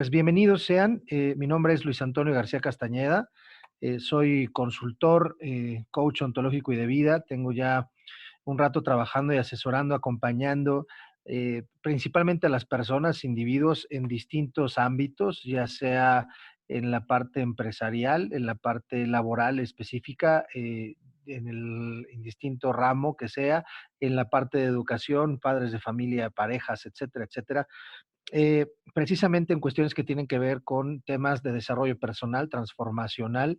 Pues bienvenidos sean. Mi nombre es Luis Antonio García Castañeda. Soy consultor, coach ontológico y de vida. Tengo ya un rato trabajando y asesorando, acompañando principalmente a las personas, individuos en distintos ámbitos, ya sea en la parte empresarial, en la parte laboral específica, en el indistinto ramo que sea, en la parte de educación, padres de familia, parejas, etcétera, etcétera. Precisamente en cuestiones que tienen que ver con temas de desarrollo personal, transformacional,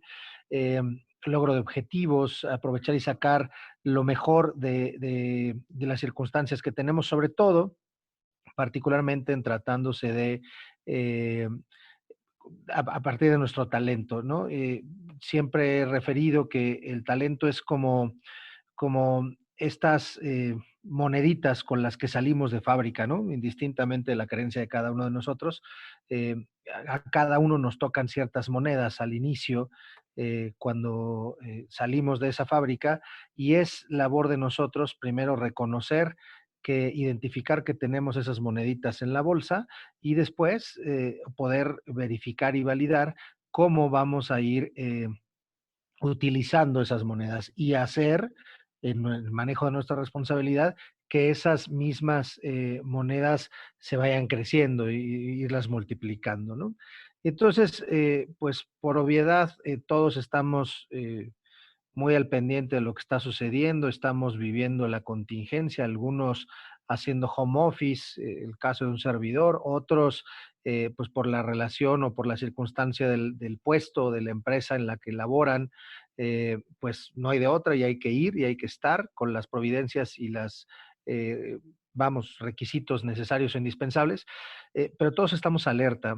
logro de objetivos, aprovechar y sacar lo mejor de las circunstancias que tenemos, sobre todo, particularmente en tratándose de eh, a partir de nuestro talento, ¿no? Siempre he referido que el talento es como estas moneditas con las que salimos de fábrica, ¿no? Indistintamente de la creencia de cada uno de nosotros, eh, a cada uno nos tocan ciertas monedas al inicio, cuando salimos de esa fábrica, y es labor de nosotros primero reconocer que identificar que tenemos esas moneditas en la bolsa y después poder verificar y validar cómo vamos a ir utilizando esas monedas y hacer en el manejo de nuestra responsabilidad que esas mismas monedas se vayan creciendo y irlas multiplicando, ¿no? Entonces, pues por obviedad, todos estamos muy al pendiente de lo que está sucediendo, estamos viviendo la contingencia, algunos haciendo home office, el caso de un servidor, otros pues por la relación o por la circunstancia del puesto, de la empresa en la que laboran, pues no hay de otra y hay que ir y hay que estar con las providencias y las, eh, vamos, requisitos necesarios e indispensables, pero todos estamos alerta,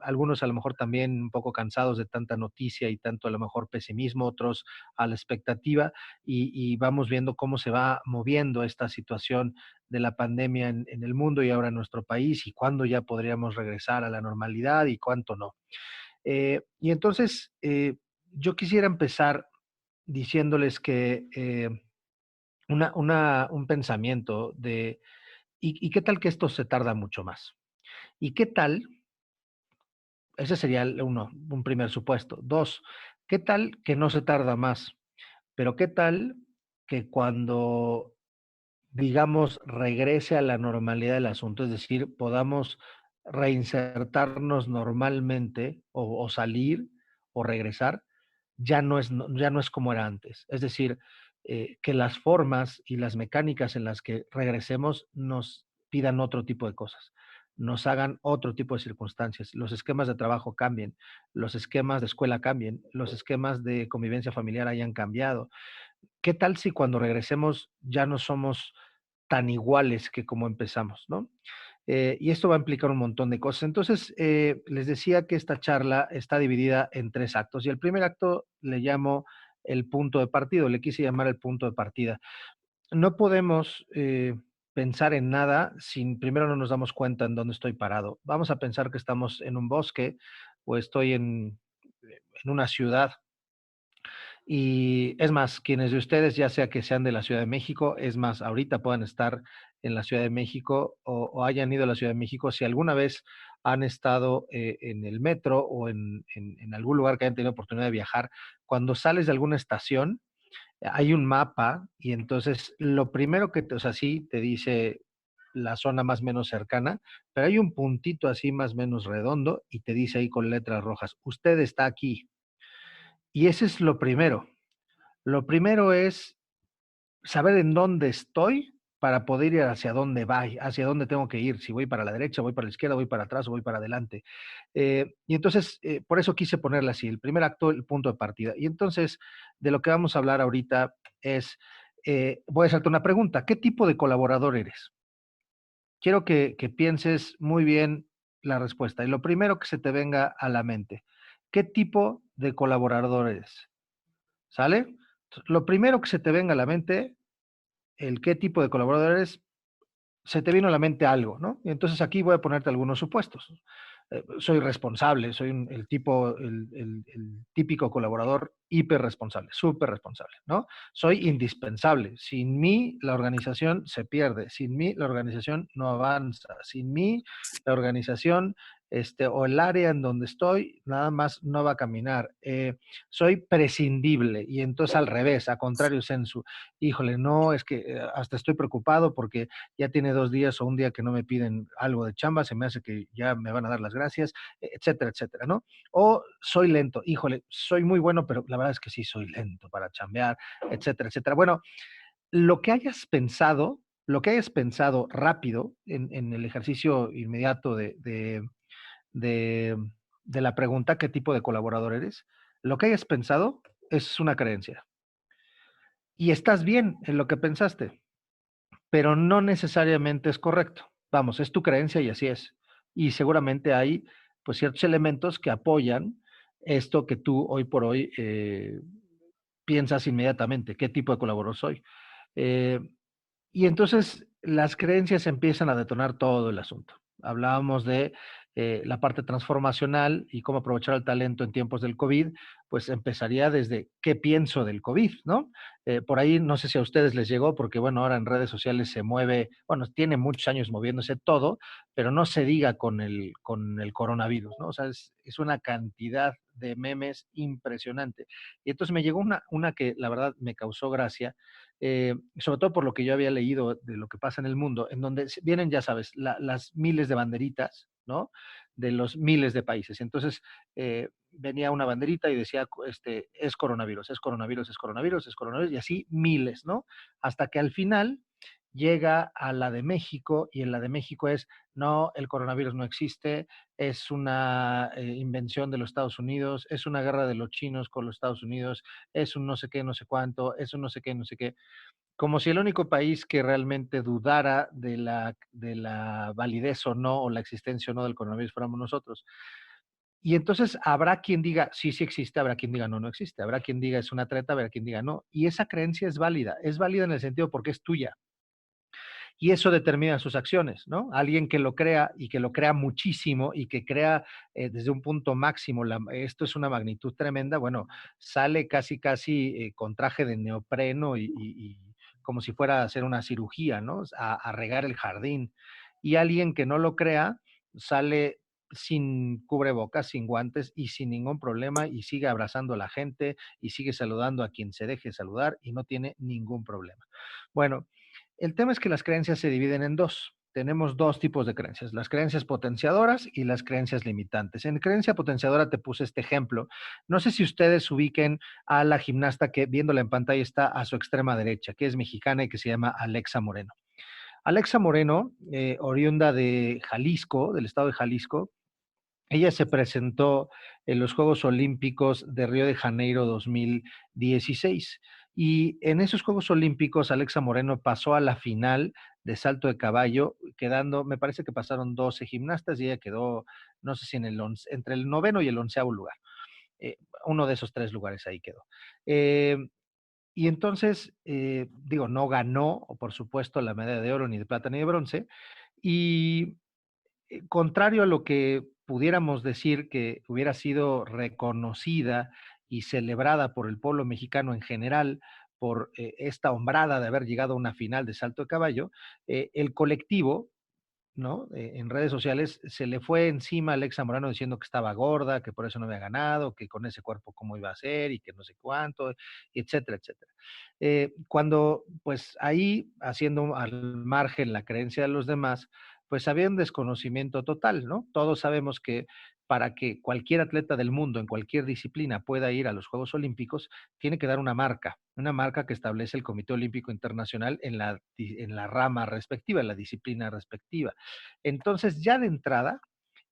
algunos a lo mejor también un poco cansados de tanta noticia y tanto a lo mejor pesimismo, otros a la expectativa y vamos viendo cómo se va moviendo esta situación de la pandemia en el mundo y ahora en nuestro país y cuándo ya podríamos regresar a la normalidad y cuánto no. Y entonces, yo quisiera empezar diciéndoles que un pensamiento de, ¿y qué tal que esto se tarda mucho más? ¿Y qué tal? Ese sería el uno, un primer supuesto. Dos, ¿qué tal que no se tarda más? Pero ¿qué tal que cuando, digamos, regrese a la normalidad del asunto, es decir, podamos reinsertarnos normalmente o salir o regresar, ya no es como era antes? Es decir, que las formas y las mecánicas en las que regresemos nos pidan otro tipo de cosas, nos hagan otro tipo de circunstancias, los esquemas de trabajo cambien, los esquemas de escuela cambien, los esquemas de convivencia familiar hayan cambiado. ¿Qué tal si cuando regresemos ya no somos tan iguales que como empezamos, no? Y esto va a implicar un montón de cosas. Entonces, les decía que esta charla está dividida en 3 actos, y el primer acto le llamo el punto de partido, le quise llamar el punto de partida. No podemos, pensar en nada sin primero no nos damos cuenta en dónde estoy parado. Vamos a pensar que estamos en un bosque o estoy en una ciudad. Y es más, quienes de ustedes, ya sea que sean de la Ciudad de México, es más, ahorita puedan estar en la Ciudad de México o hayan ido a la Ciudad de México, si alguna vez han estado en el metro o en algún lugar que hayan tenido oportunidad de viajar, cuando sales de alguna estación, hay un mapa y entonces lo primero que te, o sea, sí te dice la zona más o menos cercana, pero hay un puntito así más o menos redondo y te dice ahí con letras rojas, usted está aquí. Y ese es lo primero. Lo primero es saber en dónde estoy para poder ir hacia dónde va, hacia dónde tengo que ir, si voy para la derecha, voy para la izquierda, voy para atrás o voy para adelante. Y entonces, por eso quise ponerla así, el primer acto, el punto de partida. Y entonces, de lo que vamos a hablar ahorita es, voy a hacerte una pregunta, ¿qué tipo de colaborador eres? Quiero que pienses muy bien la respuesta. Y lo primero que se te venga a la mente, ¿qué tipo de colaborador eres? ¿Sale? Lo primero que se te venga a la mente, el qué tipo de colaborador eres, se te vino a la mente algo, ¿no? Y entonces aquí voy a ponerte algunos supuestos. Soy responsable, soy el tipo, el típico colaborador hiperresponsable, súper responsable, ¿no? Soy indispensable. Sin mí, la organización se pierde. Sin mí, la organización no avanza. Sin mí, la organización o el área en donde estoy nada más no va a caminar. Soy prescindible y entonces al revés, a contrario sensu, híjole, no, es que hasta estoy preocupado porque ya tiene 2 días o un día que no me piden algo de chamba, se me hace que ya me van a dar las gracias, etcétera, etcétera, ¿no? O soy lento, híjole, soy muy bueno, pero la verdad es que sí soy lento para chambear, etcétera, etcétera. Bueno, lo que hayas pensado, lo que hayas pensado rápido en el ejercicio inmediato de, de la pregunta, ¿qué tipo de colaborador eres? Lo que hayas pensado es una creencia. Y estás bien en lo que pensaste, pero no necesariamente es correcto. Vamos, es tu creencia y así es. Y seguramente hay pues ciertos elementos que apoyan esto que tú hoy por hoy piensas inmediatamente, qué tipo de colaborador soy. Eh, y entonces las creencias empiezan a detonar todo el asunto. Hablábamos de la parte transformacional y cómo aprovechar el talento en tiempos del COVID, pues empezaría desde qué pienso del COVID, ¿no? Por ahí no sé si a ustedes les llegó, porque bueno, ahora en redes sociales se mueve, bueno, tiene muchos años moviéndose todo, pero no se diga con el coronavirus, ¿no? O sea, es una cantidad de memes impresionante. Y entonces me llegó una que la verdad me causó gracia, sobre todo por lo que yo había leído de lo que pasa en el mundo, en donde vienen, ya sabes, las miles de banderitas, ¿no? De los miles de países. Entonces, venía una banderita y decía, es coronavirus, es coronavirus, es coronavirus, es coronavirus, y así miles, ¿no? Hasta que al final llega a la de México y en la de México es, no, el coronavirus no existe, es una invención de los Estados Unidos, es una guerra de los chinos con los Estados Unidos, es un no sé qué, no sé cuánto, es un no sé qué, no sé qué, como si el único país que realmente dudara de la validez o no, o la existencia o no del coronavirus fuéramos nosotros. Y entonces habrá quien diga, sí, sí existe, habrá quien diga, no, no existe, habrá quien diga, es una treta, habrá quien diga, no. Y esa creencia es válida en el sentido porque es tuya. Y eso determina sus acciones, ¿no? Alguien que lo crea y que lo crea muchísimo y que crea desde un punto máximo, esto es una magnitud tremenda, bueno, sale casi, casi con traje de neopreno y como si fuera a hacer una cirugía, ¿no? A regar el jardín. Y alguien que no lo crea sale sin cubrebocas, sin guantes y sin ningún problema y sigue abrazando a la gente y sigue saludando a quien se deje saludar y no tiene ningún problema. Bueno, el tema es que las creencias se dividen en dos. Tenemos dos tipos de creencias, las creencias potenciadoras y las creencias limitantes. En creencia potenciadora te puse este ejemplo. No sé si ustedes ubiquen a la gimnasta que viéndola en pantalla está a su extrema derecha, que es mexicana y que se llama Alexa Moreno. Alexa Moreno, oriunda de Jalisco, del estado de Jalisco, ella se presentó en los Juegos Olímpicos de Río de Janeiro 2016 y en esos Juegos Olímpicos Alexa Moreno pasó a la final de salto de caballo, quedando, me parece que pasaron 12 gimnastas y ella quedó, no sé si entre el noveno y el 11º lugar. Eh, Uno de esos 3 lugares ahí quedó. Eh, y entonces, digo, no ganó, por supuesto, la medalla de oro, ni de plata, ni de bronce. Y contrario a lo que pudiéramos decir que hubiera sido reconocida y celebrada por el pueblo mexicano en general por esta hombrada de haber llegado a una final de salto de caballo, el colectivo, ¿no? En redes sociales se le fue encima a Alexa Morano diciendo que estaba gorda, que por eso no había ganado, que con ese cuerpo cómo iba a ser y que no sé cuánto, etcétera, etcétera. Cuando pues ahí, haciendo al margen la creencia de los demás, pues había un desconocimiento total, ¿no? Todos sabemos que para que cualquier atleta del mundo en cualquier disciplina pueda ir a los Juegos Olímpicos, tiene que dar una marca que establece el Comité Olímpico Internacional en la rama respectiva, en la disciplina respectiva. Entonces, ya de entrada,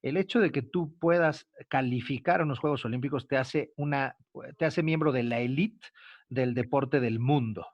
el hecho de que tú puedas calificar a unos Juegos Olímpicos te hace miembro de la élite del deporte del mundo.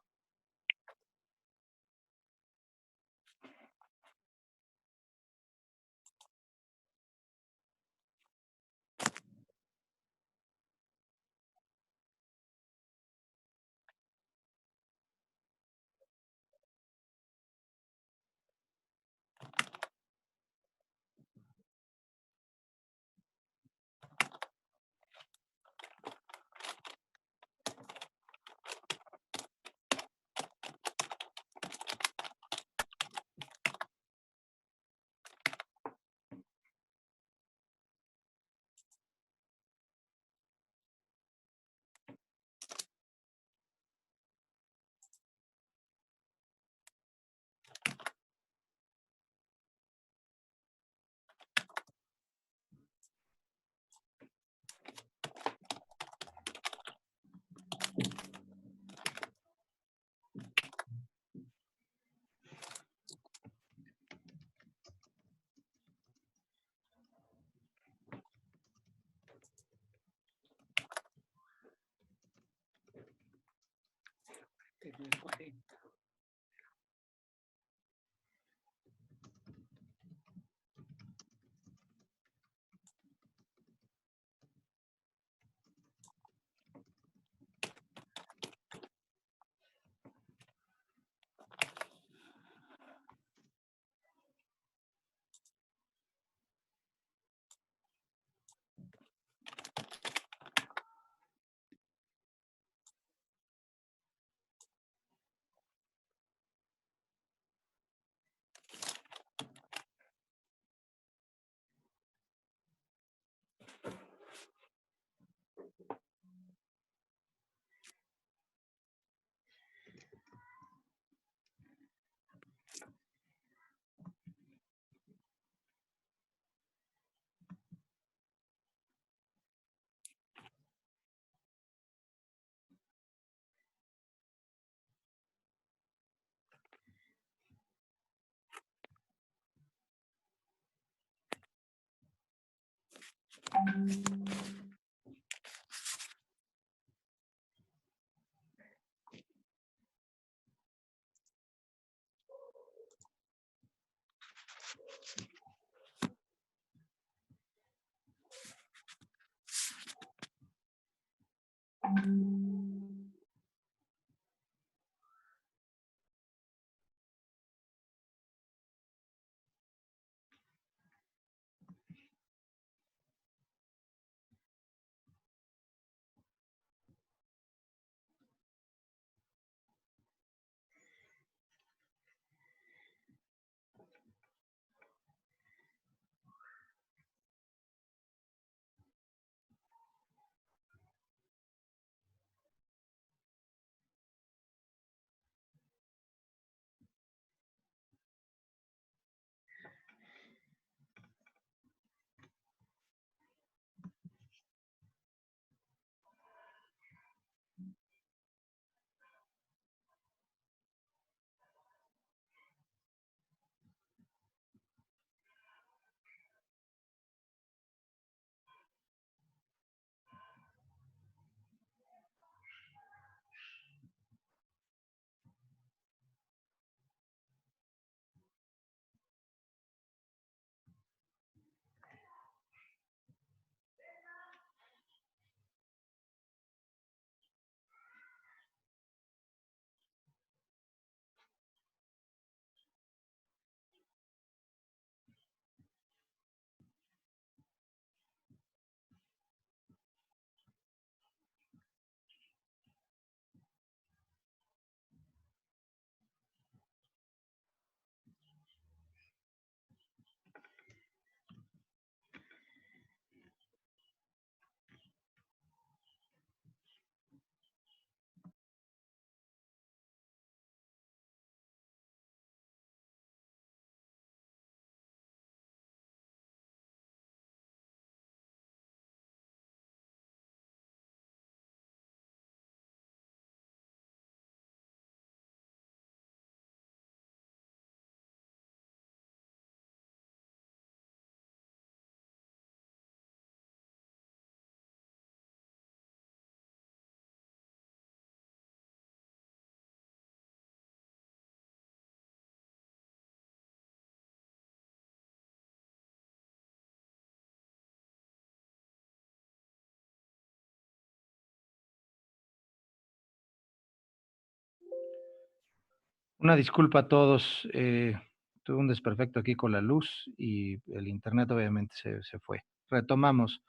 Una disculpa a todos. Tuve un desperfecto aquí con la luz y el internet obviamente se fue. Retomamos.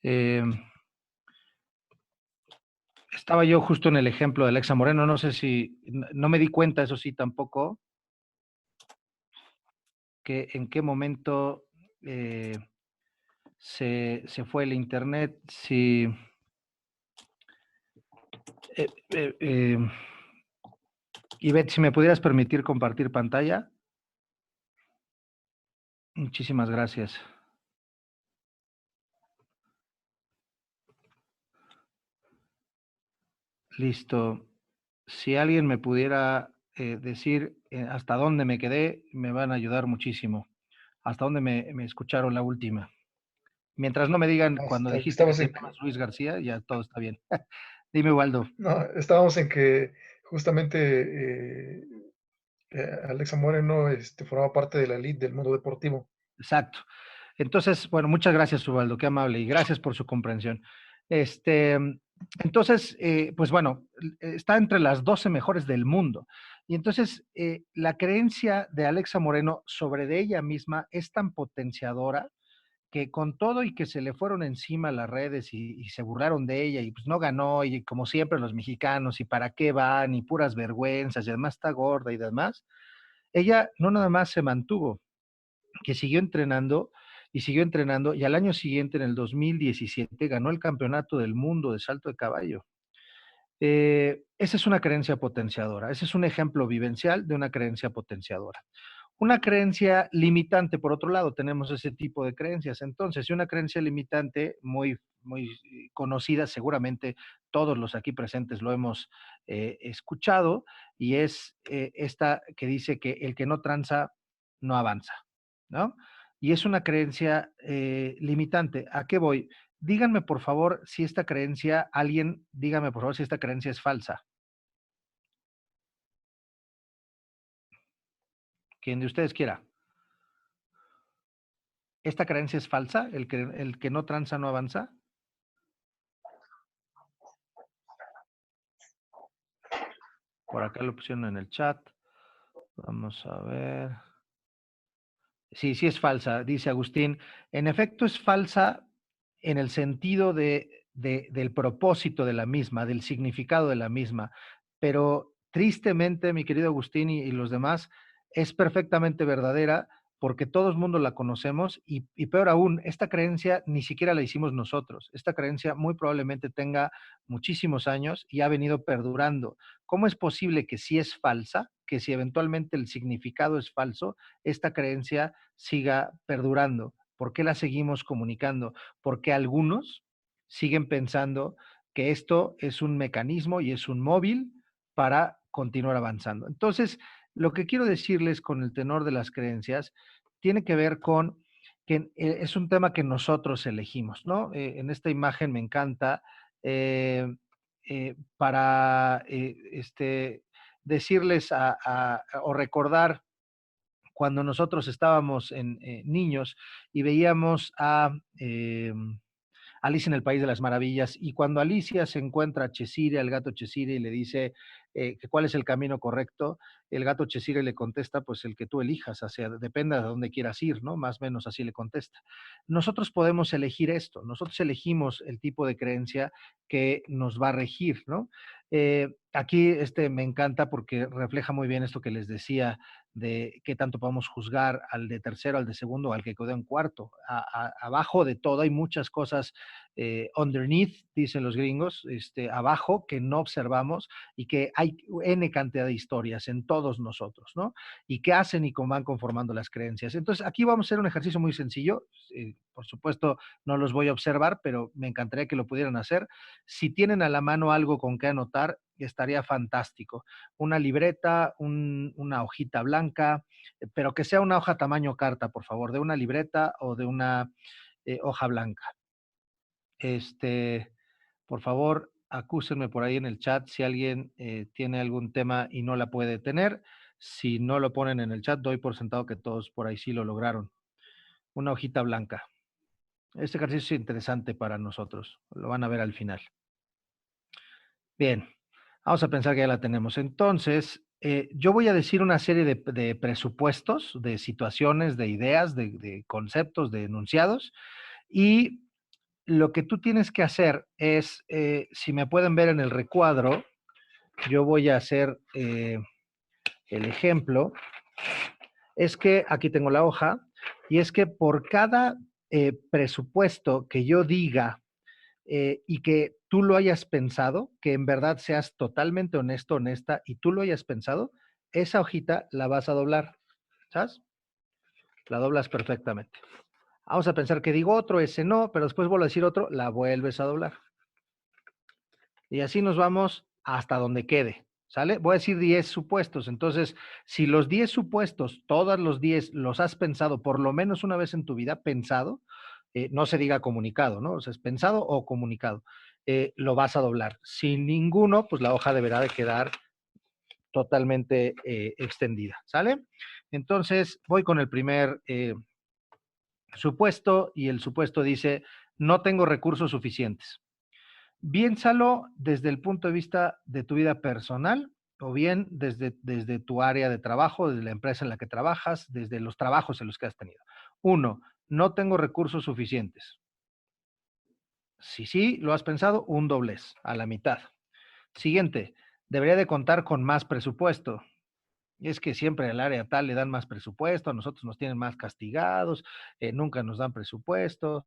Eh, Estaba yo justo en el ejemplo de Alexa Moreno. No sé si, no me di cuenta, eso sí, tampoco, que en qué momento eh, se fue el internet. Si, eh, eh, eh, Ivette, si me pudieras permitir compartir pantalla. Muchísimas gracias. Listo. Si alguien me pudiera decir hasta dónde me quedé, me van a ayudar muchísimo. Hasta dónde me escucharon la última. Mientras no me digan cuando Hasta que dijiste que estamos te en llamas Luis García, ya todo está bien. Dime, Waldo. no, estábamos en que justamente, Alexa Moreno, formaba parte de la elite del mundo deportivo. Exacto. Entonces, bueno, muchas gracias, Ubaldo, qué amable, y gracias por su comprensión. Este, entonces, pues bueno, está entre las 12 mejores del mundo. Y entonces, la creencia de Alexa Moreno sobre de ella misma es tan potenciadora que con todo y que se le fueron encima las redes y se burlaron de ella y pues no ganó y como siempre los mexicanos y para qué van y puras vergüenzas y además está gorda y demás, ella no nada más se mantuvo, que siguió entrenando y al año siguiente, en el 2017, ganó el campeonato del mundo de salto de caballo. Esa es una creencia potenciadora, ese es un ejemplo vivencial de una creencia potenciadora. Una creencia limitante, por otro lado, tenemos ese tipo de creencias. Entonces, si una creencia limitante muy conocida, seguramente todos los aquí presentes lo hemos escuchado, y es esta que dice que el que no tranza no avanza, ¿no? y es una creencia limitante. ¿A qué voy? Díganme, por favor, si esta creencia, alguien, dígame, por favor, si esta creencia es falsa. Quien de ustedes quiera. ¿Esta creencia es falsa? ¿El que no tranza no avanza? Por acá lo pusieron en el chat. Vamos a ver. Sí, sí es falsa, dice Agustín. En efecto es falsa en el sentido del propósito de la misma, del significado de la misma, pero tristemente, mi querido Agustín y los demás, es perfectamente verdadera porque todo el mundo la conocemos y peor aún, esta creencia ni siquiera la hicimos nosotros. Esta creencia muy probablemente tenga muchísimos años y ha venido perdurando. ¿Cómo es posible que si es falsa, que si eventualmente el significado es falso, esta creencia siga perdurando? ¿Por qué la seguimos comunicando? Porque algunos siguen pensando que esto es un mecanismo y es un móvil para continuar avanzando. Entonces, lo que quiero decirles con el tenor de las creencias tiene que ver con que es un tema que nosotros elegimos, ¿no? En esta imagen me encanta para decirles o recordar cuando nosotros estábamos niños y veíamos a Alicia en el País de las Maravillas, y cuando Alicia se encuentra a Cheshire, al gato Cheshire, y le dice que cuál es el camino correcto, el gato Cheshire le contesta, pues el que tú elijas, hacia, depende de dónde quieras ir, ¿no? Más o menos así le contesta. Nosotros podemos elegir esto, nosotros elegimos el tipo de creencia que nos va a regir, ¿no? Aquí me encanta porque refleja muy bien esto que les decía de qué tanto podemos juzgar al de tercero, al de segundo, al que quedó en cuarto. Abajo de todo hay muchas cosas underneath, dicen los gringos, abajo que no observamos y que hay N cantidad de historias en todos nosotros, ¿no? Y que hacen y cómo van conformando las creencias. Entonces, aquí vamos a hacer un ejercicio muy sencillo. Por supuesto, no los voy a observar, pero me encantaría que lo pudieran hacer. Si tienen a la mano algo con que anotar, estaría fantástico. Una libreta, una hojita blanca, pero que sea una hoja tamaño carta, por favor, de una libreta o de una hoja blanca. Por favor, acúsenme por ahí en el chat si alguien tiene algún tema y no la puede tener. Si no lo ponen en el chat, doy por sentado que todos por ahí sí lo lograron. Una hojita blanca. Este ejercicio es interesante para nosotros. Lo van a ver al final. Bien, vamos a pensar que ya la tenemos. Entonces, yo voy a decir una serie de presupuestos, de situaciones, de ideas, de conceptos, de enunciados, y lo que tú tienes que hacer es, si me pueden ver en el recuadro, yo voy a hacer el ejemplo, es que aquí tengo la hoja, y es que por cada presupuesto que yo diga y que tú lo hayas pensado, que en verdad seas totalmente honesto, honesta, y tú lo hayas pensado, esa hojita la vas a doblar, ¿sabes? La doblas perfectamente. Vamos a pensar que digo otro, ese no, pero después vuelvo a decir otro, la vuelves a doblar. Y así nos vamos hasta donde quede, ¿sale? Voy a decir 10 supuestos. Entonces, si los 10 supuestos, todos los 10 los has pensado por lo menos una vez en tu vida, pensado, no se diga comunicado, ¿no? O sea, es pensado o comunicado, lo vas a doblar. Sin ninguno, pues la hoja deberá de quedar totalmente extendida, ¿sale? Entonces, voy con el primer supuesto y el supuesto dice, no tengo recursos suficientes. Piénsalo desde el punto de vista de tu vida personal o bien desde tu área de trabajo, desde la empresa en la que trabajas, desde los trabajos en los que has tenido. Uno, no tengo recursos suficientes. Si sí, lo has pensado, un doblez, a la mitad. Siguiente, debería de contar con más presupuesto. Y es que siempre al área tal le dan más presupuesto, a nosotros nos tienen más castigados, nunca nos dan presupuesto.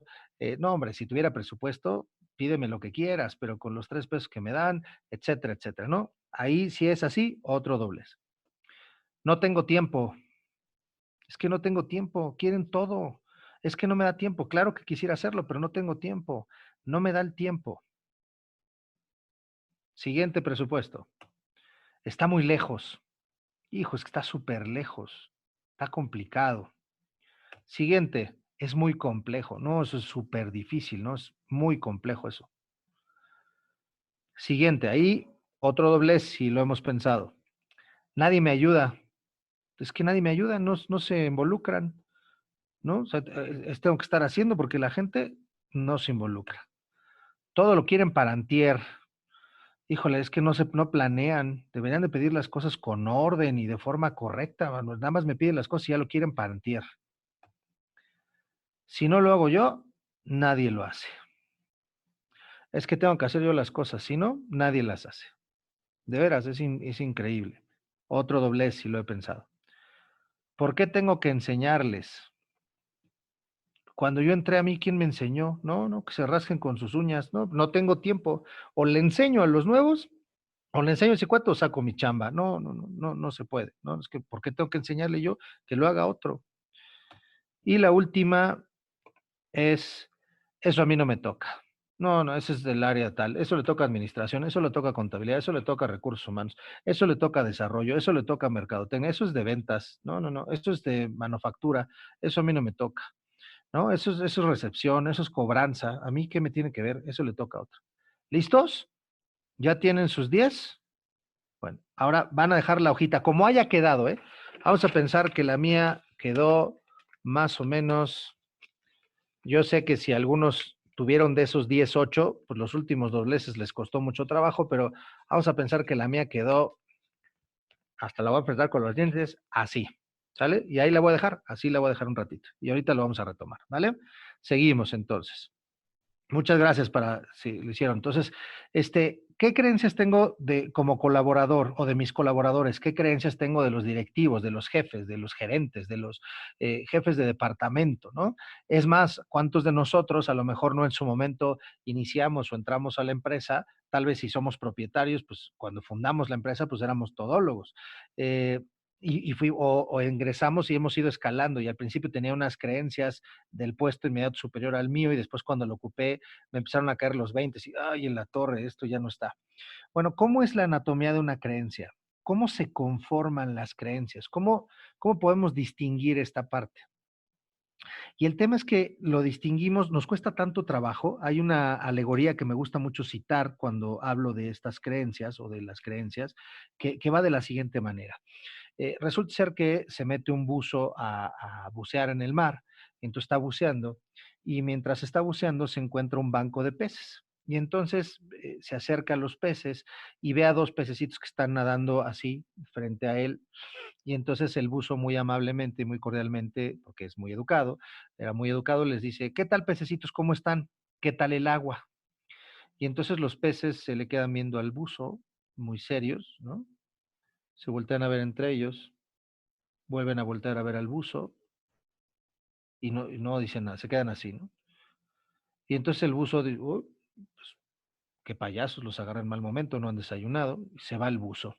No, hombre, si tuviera presupuesto, pídeme lo que quieras, pero con los 3 pesos que me dan, etcétera, etcétera, ¿no? Ahí si es así, otro doblez. No tengo tiempo. Es que no tengo tiempo, quieren todo. Es que no me da tiempo. Claro que quisiera hacerlo, pero no tengo tiempo. No me da el tiempo. Siguiente presupuesto. Está muy lejos. Hijo, es que está súper lejos. Está complicado. Siguiente, es muy complejo, ¿no? Eso es súper difícil, ¿no? Es muy complejo eso. Siguiente, ahí otro doblez, si lo hemos pensado. Nadie me ayuda. Es que nadie me ayuda, no se involucran, ¿no? O sea, tengo que estar haciendo porque la gente no se involucra. Todo lo quieren para antier. Híjole, es que no planean. Deberían de pedir las cosas con orden y de forma correcta. Mano. Nada más me piden las cosas y ya lo quieren para antier. Si no lo hago yo, nadie lo hace. Es que tengo que hacer yo las cosas, si no, nadie las hace. De veras, es increíble. Otro doblez, si lo he pensado. ¿Por qué tengo que enseñarles? Cuando yo entré a mí, ¿quién me enseñó? No, que se rasquen con sus uñas. No tengo tiempo. O le enseño a los nuevos, o le enseño ese cuento o saco mi chamba. No se puede. No, es que, ¿por qué tengo que enseñarle yo? Que lo haga otro. Y la última es, eso a mí no me toca. No, ese es del área tal. Eso le toca a administración, eso le toca a contabilidad, eso le toca a recursos humanos, eso le toca a desarrollo, eso le toca a mercadotecnia, eso es de ventas. No, eso es de manufactura, eso a mí no me toca. ¿No? Eso es recepción, eso es cobranza. A mí, ¿qué me tiene que ver? Eso le toca a otro. ¿Listos? ¿Ya tienen sus 10? Bueno, ahora van a dejar la hojita, como haya quedado, ¿eh? Vamos a pensar que la mía quedó más o menos. Yo sé que si algunos tuvieron de esos 10 8, pues los últimos dobleces les costó mucho trabajo, pero vamos a pensar que la mía quedó, hasta la voy a apretar con los dientes, así. ¿Sale? Y ahí la voy a dejar, así la voy a dejar un ratito. Y ahorita lo vamos a retomar, ¿vale? Seguimos entonces. Muchas gracias para si lo hicieron. Entonces, ¿qué creencias tengo de como colaborador o de mis colaboradores? ¿Qué creencias tengo de los directivos, de los jefes, de los gerentes, de los jefes de departamento, ¿no? Es más, ¿cuántos de nosotros a lo mejor no en su momento iniciamos o entramos a la empresa? Tal vez si somos propietarios, pues cuando fundamos la empresa, pues éramos todólogos. Eh, o ingresamos y hemos ido escalando y al principio tenía unas creencias del puesto inmediato superior al mío y después cuando lo ocupé me empezaron a caer los 20 y, ay, en la torre, esto ya no está. Bueno, ¿cómo es la anatomía de una creencia? ¿Cómo se conforman las creencias? ¿Cómo podemos distinguir esta parte? Y el tema es que lo distinguimos, nos cuesta tanto trabajo. Hay una alegoría que me gusta mucho citar cuando hablo de estas creencias o de las creencias, que va de la siguiente manera. Resulta ser que se mete un buzo a bucear en el mar, entonces está buceando y mientras está buceando se encuentra un banco de peces. Y entonces se acerca a los peces y ve a dos pececitos que están nadando así frente a él. Y entonces el buzo muy amablemente y muy cordialmente, porque es muy educado, era muy educado, les dice, ¿qué tal pececitos? ¿Cómo están? ¿Qué tal el agua? Y entonces los peces se le quedan viendo al buzo, muy serios, ¿no? Se voltean a ver entre ellos, vuelven a voltear a ver al buzo y no dicen nada, se quedan así, ¿no? Y entonces el buzo dice, "Uy, pues, qué payasos, los agarran en mal momento, no han desayunado", y se va el buzo.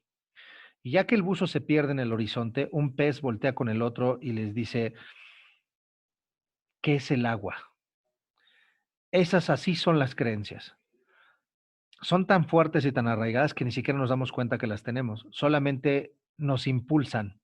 Y ya que el buzo se pierde en el horizonte, un pez voltea con el otro y les dice, ¿qué es el agua? Esas así son las creencias. Son tan fuertes y tan arraigadas que ni siquiera nos damos cuenta que las tenemos. Solamente nos impulsan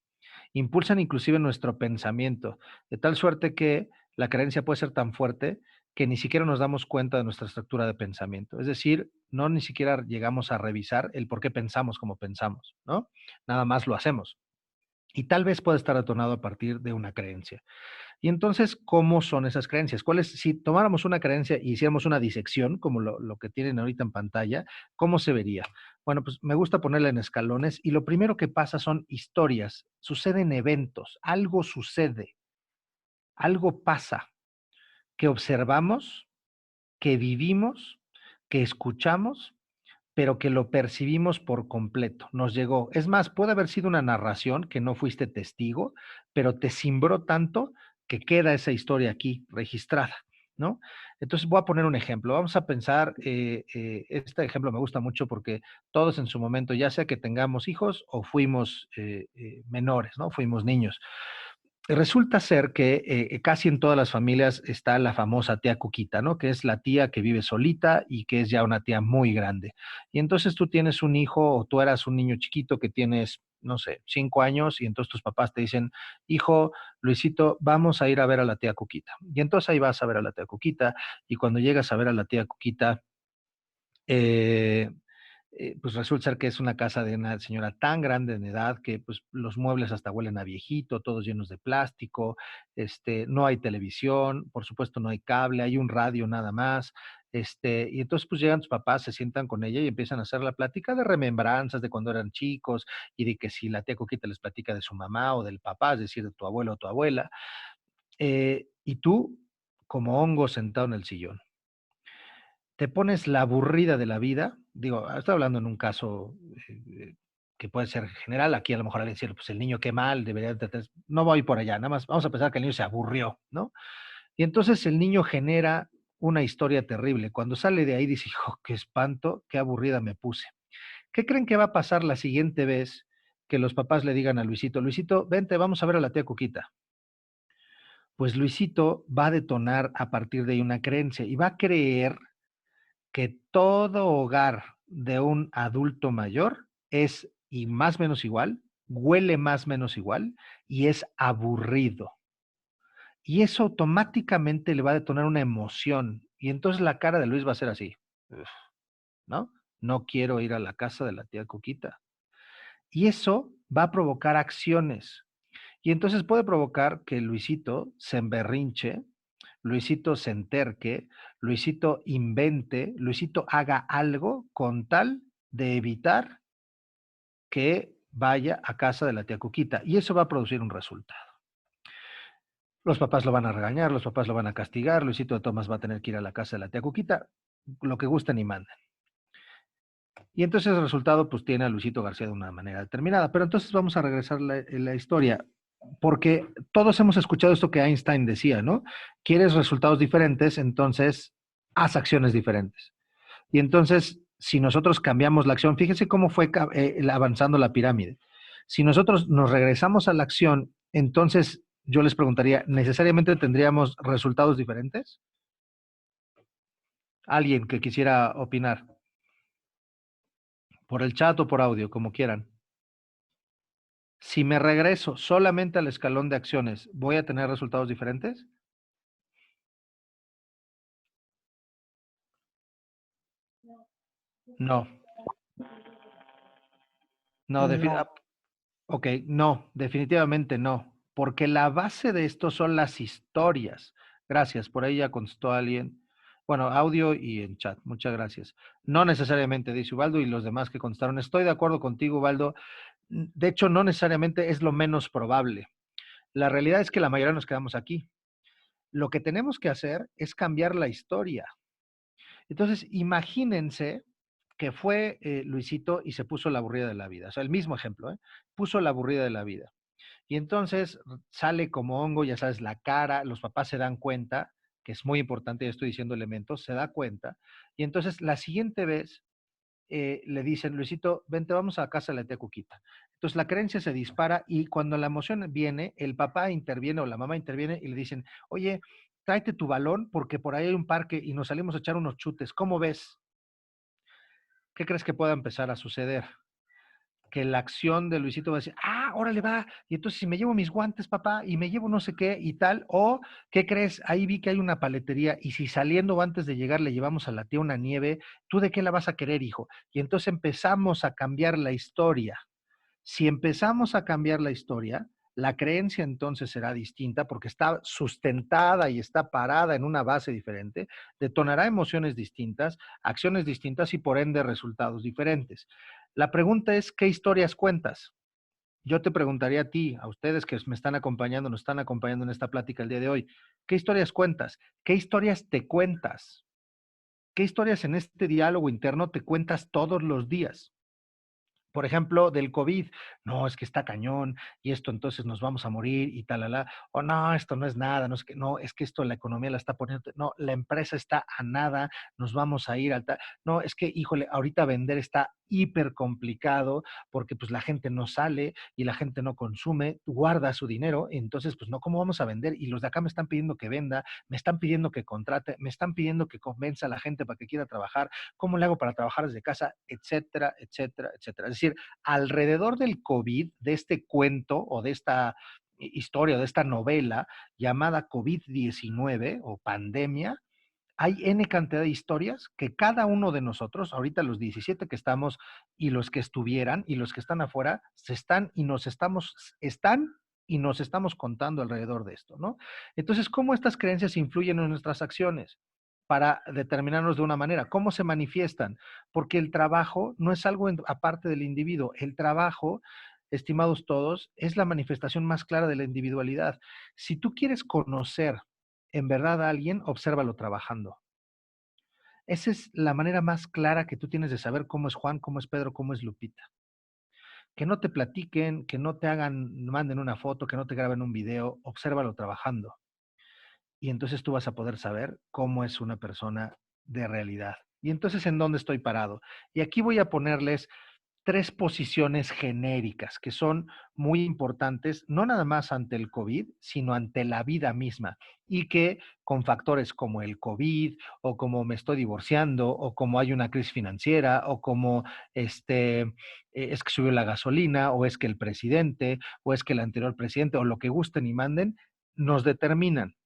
inclusive nuestro pensamiento, de tal suerte que la creencia puede ser tan fuerte que ni siquiera nos damos cuenta de nuestra estructura de pensamiento. Es decir, no ni siquiera llegamos a revisar el por qué pensamos como pensamos, ¿no? Nada más lo hacemos. Y tal vez pueda estar atonado a partir de una creencia. Y entonces, ¿cómo son esas creencias? Si tomáramos una creencia y hiciéramos una disección, como lo que tienen ahorita en pantalla, ¿cómo se vería? Bueno, pues me gusta ponerla en escalones y lo primero que pasa son historias, suceden eventos, algo sucede, algo pasa que observamos, que vivimos, que escuchamos, pero que lo percibimos por completo, nos llegó. Es más, puede haber sido una narración que no fuiste testigo, pero te cimbró tanto que queda esa historia aquí registrada, ¿no? Entonces voy a poner un ejemplo. Vamos a pensar, este ejemplo me gusta mucho porque todos en su momento, ya sea que tengamos hijos o fuimos menores, ¿no? Fuimos niños. Resulta ser que casi en todas las familias está la famosa tía Cuquita, ¿no? Que es la tía que vive solita y que es ya una tía muy grande. Y entonces tú tienes un hijo o tú eras un niño chiquito que tienes no sé, 5 años, y entonces tus papás te dicen, hijo, Luisito, vamos a ir a ver a la tía Cuquita. Y entonces ahí vas a ver a la tía Cuquita, y cuando llegas a ver a la tía Cuquita, eh, pues resulta ser que es una casa de una señora tan grande en edad que pues los muebles hasta huelen a viejito, todos llenos de plástico, no hay televisión, por supuesto no hay cable, hay un radio nada más, y entonces pues llegan tus papás, se sientan con ella y empiezan a hacer la plática de remembranzas de cuando eran chicos y de que si la tía Coquita les platica de su mamá o del papá, es decir, de tu abuelo o tu abuela, y tú como hongo sentado en el sillón te pones la aburrida de la vida, digo, estoy hablando en un caso que puede ser general, aquí a lo mejor alguien dice, pues el niño qué mal, debería de no voy por allá, nada más vamos a pensar que el niño se aburrió, ¿no? Y entonces el niño genera una historia terrible. Cuando sale de ahí dice, hijo, qué espanto, qué aburrida me puse. ¿Qué creen que va a pasar la siguiente vez que los papás le digan a Luisito, Luisito, vente, vamos a ver a la tía Cuquita? Pues Luisito va a detonar a partir de ahí una creencia y va a creer que todo hogar de un adulto mayor es y más o menos igual, huele más o menos igual y es aburrido. Y eso automáticamente le va a detonar una emoción. Y entonces la cara de Luis va a ser así, ¿no? No quiero ir a la casa de la tía Cuquita. Y eso va a provocar acciones. Y entonces puede provocar que Luisito se emberrinche, Luisito se enterque, Luisito invente, Luisito haga algo con tal de evitar que vaya a casa de la tía Cuquita. Y eso va a producir un resultado. Los papás lo van a regañar, los papás lo van a castigar, Luisito de Tomás va a tener que ir a la casa de la tía Cuquita, lo que gusten y manden. Y entonces el resultado pues tiene a Luisito García de una manera determinada. Pero entonces vamos a regresar la historia, porque todos hemos escuchado esto que Einstein decía, ¿no? ¿Quieres resultados diferentes? Entonces haz acciones diferentes. Y entonces, si nosotros cambiamos la acción, fíjense cómo fue avanzando la pirámide. Si nosotros nos regresamos a la acción, entonces yo les preguntaría, ¿necesariamente tendríamos resultados diferentes? Alguien que quisiera opinar, por el chat o por audio, como quieran. Si me regreso solamente al escalón de acciones, ¿voy a tener resultados diferentes? No, no, No, ok, no, definitivamente no, porque la base de esto son las historias. Gracias, por ahí ya contestó alguien. Bueno, audio y en chat, muchas gracias. No necesariamente, dice Ubaldo y los demás que contestaron. Estoy de acuerdo contigo, Ubaldo. De hecho, no necesariamente es lo menos probable. La realidad es que la mayoría nos quedamos aquí. Lo que tenemos que hacer es cambiar la historia. Entonces, imagínense que fue Luisito y se puso la aburrida de la vida. O sea, el mismo ejemplo, ¿eh? Puso la aburrida de la vida. Y entonces sale como hongo, ya sabes, la cara, los papás se dan cuenta, que es muy importante, ya estoy diciendo elementos, se da cuenta. Y entonces la siguiente vez le dicen, Luisito, vente, vamos a casa de la tía Cuquita. Entonces la creencia se dispara y cuando la emoción viene, el papá interviene o la mamá interviene y le dicen, oye, tráete tu balón porque por ahí hay un parque y nos salimos a echar unos chutes. ¿Cómo ves? ¿Qué crees que pueda empezar a suceder? Que la acción de Luisito va a decir, órale va, y entonces si me llevo mis guantes, papá, y me llevo no sé qué y tal, o, ¿qué crees? Ahí vi que hay una paletería, y si saliendo o antes de llegar le llevamos a la tía una nieve, ¿tú de qué la vas a querer, hijo? Y entonces empezamos a cambiar la historia. Si empezamos a cambiar la historia, la creencia entonces será distinta porque está sustentada y está parada en una base diferente, detonará emociones distintas, acciones distintas y por ende resultados diferentes. La pregunta es, ¿qué historias cuentas? Yo te preguntaría a ti, a ustedes que me están acompañando, nos están acompañando en esta plática el día de hoy, ¿qué historias cuentas? ¿Qué historias te cuentas? ¿Qué historias en este diálogo interno te cuentas todos los días? Por ejemplo, del COVID, no, es que está cañón y esto entonces nos vamos a morir y talala, o no, esto no es nada, no es que, no, es que esto la economía la está poniendo, no, la empresa está a nada, nos vamos a ir al no, es que, híjole, ahorita vender está hiper complicado porque pues la gente no sale y la gente no consume, guarda su dinero, entonces pues no, ¿cómo vamos a vender? Y los de acá me están pidiendo que venda, me están pidiendo que contrate, me están pidiendo que convenza a la gente para que quiera trabajar, ¿cómo le hago para trabajar desde casa? Etcétera, etcétera, etcétera. Es decir, alrededor del COVID, de este cuento o de esta historia, de esta novela llamada COVID-19 o pandemia, hay N cantidad de historias que cada uno de nosotros, ahorita los 17 que estamos y los que estuvieran y los que están afuera, están y nos estamos contando alrededor de esto, ¿no? Entonces, ¿cómo estas creencias influyen en nuestras acciones? Para determinarnos de una manera. ¿Cómo se manifiestan? Porque el trabajo no es algo aparte del individuo. El trabajo, estimados todos, es la manifestación más clara de la individualidad. Si tú quieres conocer en verdad a alguien, obsérvalo trabajando. Esa es la manera más clara que tú tienes de saber cómo es Juan, cómo es Pedro, cómo es Lupita. Que no te platiquen, que no te manden una foto, que no te graben un video, obsérvalo trabajando. Y entonces tú vas a poder saber cómo es una persona de realidad. Y entonces, ¿en dónde estoy parado? Y aquí voy a ponerles 3 posiciones genéricas que son muy importantes, no nada más ante el COVID, sino ante la vida misma, y que con factores como el COVID, o como me estoy divorciando, o como hay una crisis financiera, o como es que subió la gasolina, o es que el presidente, o es que el anterior presidente, o lo que gusten y manden, nos determinan.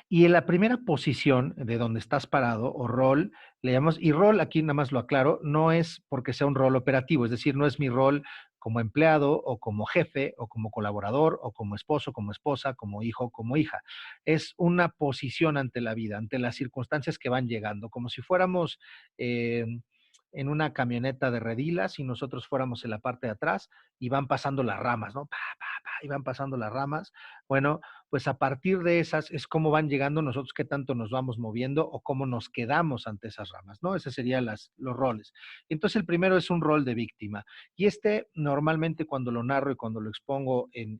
Y en la primera posición de donde estás parado o rol, le llamamos, y rol aquí nada más lo aclaro, no es porque sea un rol operativo, es decir, no es mi rol como empleado o como jefe o como colaborador o como esposo, como esposa, como hijo, como hija. Es una posición ante la vida, ante las circunstancias que van llegando, como si fuéramos en una camioneta de redilas y nosotros fuéramos en la parte de atrás y van pasando las ramas, ¿no? Pa, pa, pa, y van pasando las ramas. Bueno, pues a partir de esas es cómo van llegando nosotros, qué tanto nos vamos moviendo o cómo nos quedamos ante esas ramas, ¿no? Ese serían los roles. Entonces el primero es un rol de víctima. Y normalmente cuando lo narro y cuando lo expongo en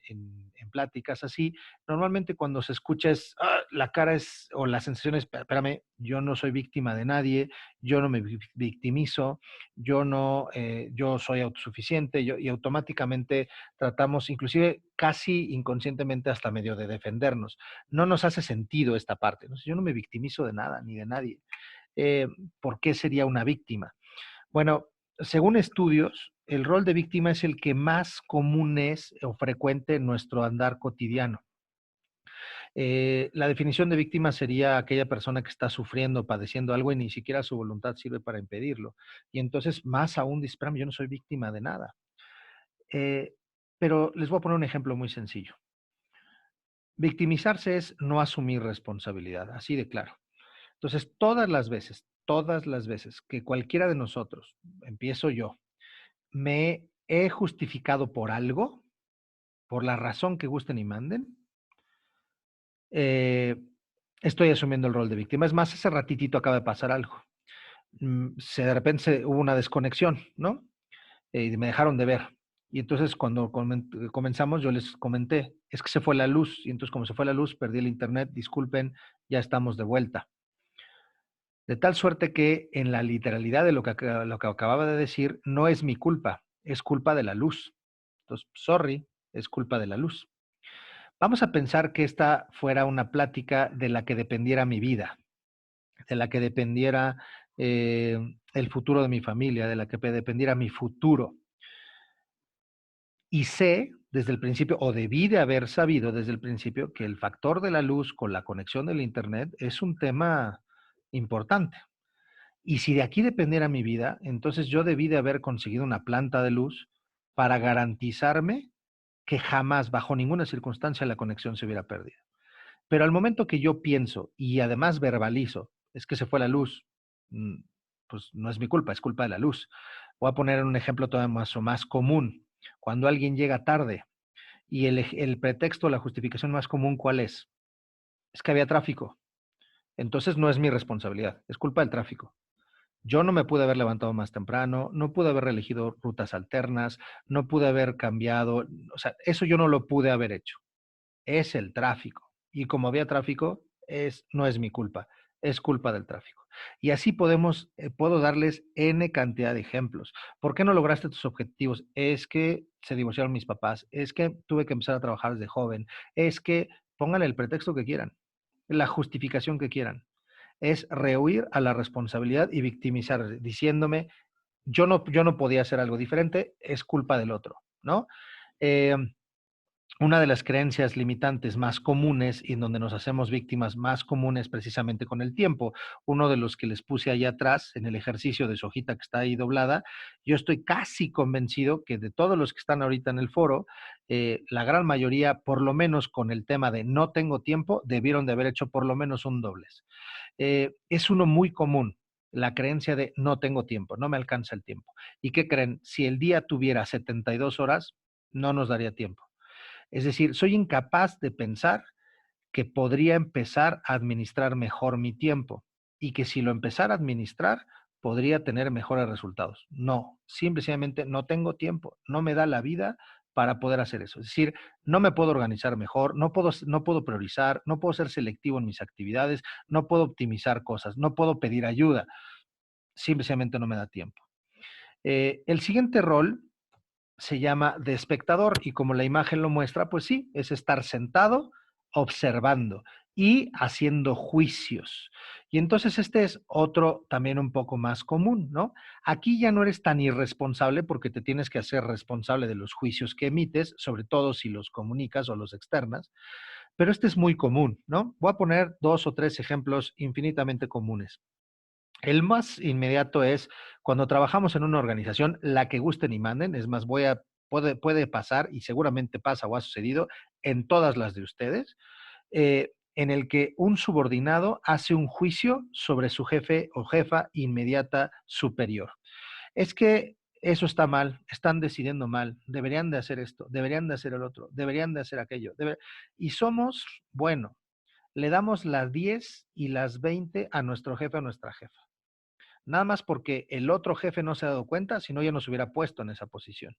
pláticas así, normalmente cuando se escucha la cara es, o la sensación es, espérame, yo no soy víctima de nadie, yo no me victimizo, yo no, yo soy autosuficiente, y automáticamente tratamos, inclusive casi inconscientemente hasta medio de defendernos. No nos hace sentido esta parte, ¿no? Yo no me victimizo de nada ni de nadie. Eh, ¿Por qué sería una víctima? Bueno, según estudios, el rol de víctima es el que más común es o frecuente en nuestro andar cotidiano. La definición de víctima sería aquella persona que está sufriendo, padeciendo algo y ni siquiera su voluntad sirve para impedirlo. Y entonces, más aún, dice, espérame, yo no soy víctima de nada. Eh, pero les voy a poner un ejemplo muy sencillo. Victimizarse es no asumir responsabilidad, así de claro. Entonces, todas las veces que cualquiera de nosotros, empiezo yo, me he justificado por algo, por la razón que gusten y manden, eh, estoy asumiendo el rol de víctima. Es más, ese ratitito acaba de pasar algo. De repente hubo una desconexión, ¿no? Y me dejaron de ver. Y entonces cuando comenzamos yo les comenté, es que se fue la luz. Y entonces como se fue la luz, perdí el internet, disculpen, ya estamos de vuelta. De tal suerte que en la literalidad de lo que acababa de decir, no es mi culpa, es culpa de la luz. Entonces, sorry, es culpa de la luz. Vamos a pensar que esta fuera una plática de la que dependiera mi vida, de la que dependiera el futuro de mi familia, de la que dependiera mi futuro. Y sé desde el principio, o debí de haber sabido desde el principio, que el factor de la luz con la conexión del Internet es un tema importante. Y si de aquí dependiera mi vida, entonces yo debí de haber conseguido una planta de luz para garantizarme que jamás, bajo ninguna circunstancia, la conexión se hubiera perdido. Pero al momento que yo pienso y además verbalizo, es que se fue la luz, pues no es mi culpa, es culpa de la luz. Voy a poner un ejemplo todavía más común. Cuando alguien llega tarde y el pretexto, la justificación más común, ¿cuál es? Es que había tráfico. Entonces no es mi responsabilidad, es culpa del tráfico. Yo no me pude haber levantado más temprano, no pude haber elegido rutas alternas, no pude haber cambiado, o sea, eso yo no lo pude haber hecho. Es el tráfico. Y como había tráfico, no es mi culpa, es culpa del tráfico. Y así puedo darles N cantidad de ejemplos. ¿Por qué no lograste tus objetivos? Es que se divorciaron mis papás, es que tuve que empezar a trabajar desde joven, es que pónganle el pretexto que quieran, la justificación que quieran. Es rehuir a la responsabilidad y victimizar, diciéndome yo no podía hacer algo diferente, es culpa del otro, ¿no? Eh, una de las creencias limitantes más comunes y en donde nos hacemos víctimas más comunes precisamente con el tiempo. Uno de los que les puse allá atrás en el ejercicio de su hojita que está ahí doblada, yo estoy casi convencido que de todos los que están ahorita en el foro, la gran mayoría, por lo menos con el tema de no tengo tiempo, debieron de haber hecho por lo menos un dobles. Es uno muy común, la creencia de no tengo tiempo, no me alcanza el tiempo. ¿Y qué creen? Si el día tuviera 72 horas, no nos daría tiempo. Es decir, soy incapaz de pensar que podría empezar a administrar mejor mi tiempo y que si lo empezara a administrar, podría tener mejores resultados. No, simplemente no tengo tiempo, no me da la vida para poder hacer eso. Es decir, no me puedo organizar mejor, no puedo priorizar, no puedo ser selectivo en mis actividades, no puedo optimizar cosas, no puedo pedir ayuda, simplemente no me da tiempo. El siguiente rol se llama de espectador y como la imagen lo muestra, pues sí, es estar sentado observando y haciendo juicios. Y entonces este es otro también un poco más común, ¿no? Aquí ya no eres tan irresponsable porque te tienes que hacer responsable de los juicios que emites, sobre todo si los comunicas o los externas, pero este es muy común, ¿no? Voy a poner 2 o 3 ejemplos infinitamente comunes. El más inmediato es cuando trabajamos en una organización, la que gusten y manden, es más, puede pasar y seguramente pasa o ha sucedido en todas las de ustedes, en el que un subordinado hace un juicio sobre su jefe o jefa inmediata superior. Es que eso está mal, están decidiendo mal, deberían de hacer esto, deberían de hacer el otro, deberían de hacer aquello. Y somos, bueno, le damos las 10 y las 20 a nuestro jefe o a nuestra jefa. Nada más porque el otro jefe no se ha dado cuenta, si no ya nos hubiera puesto en esa posición.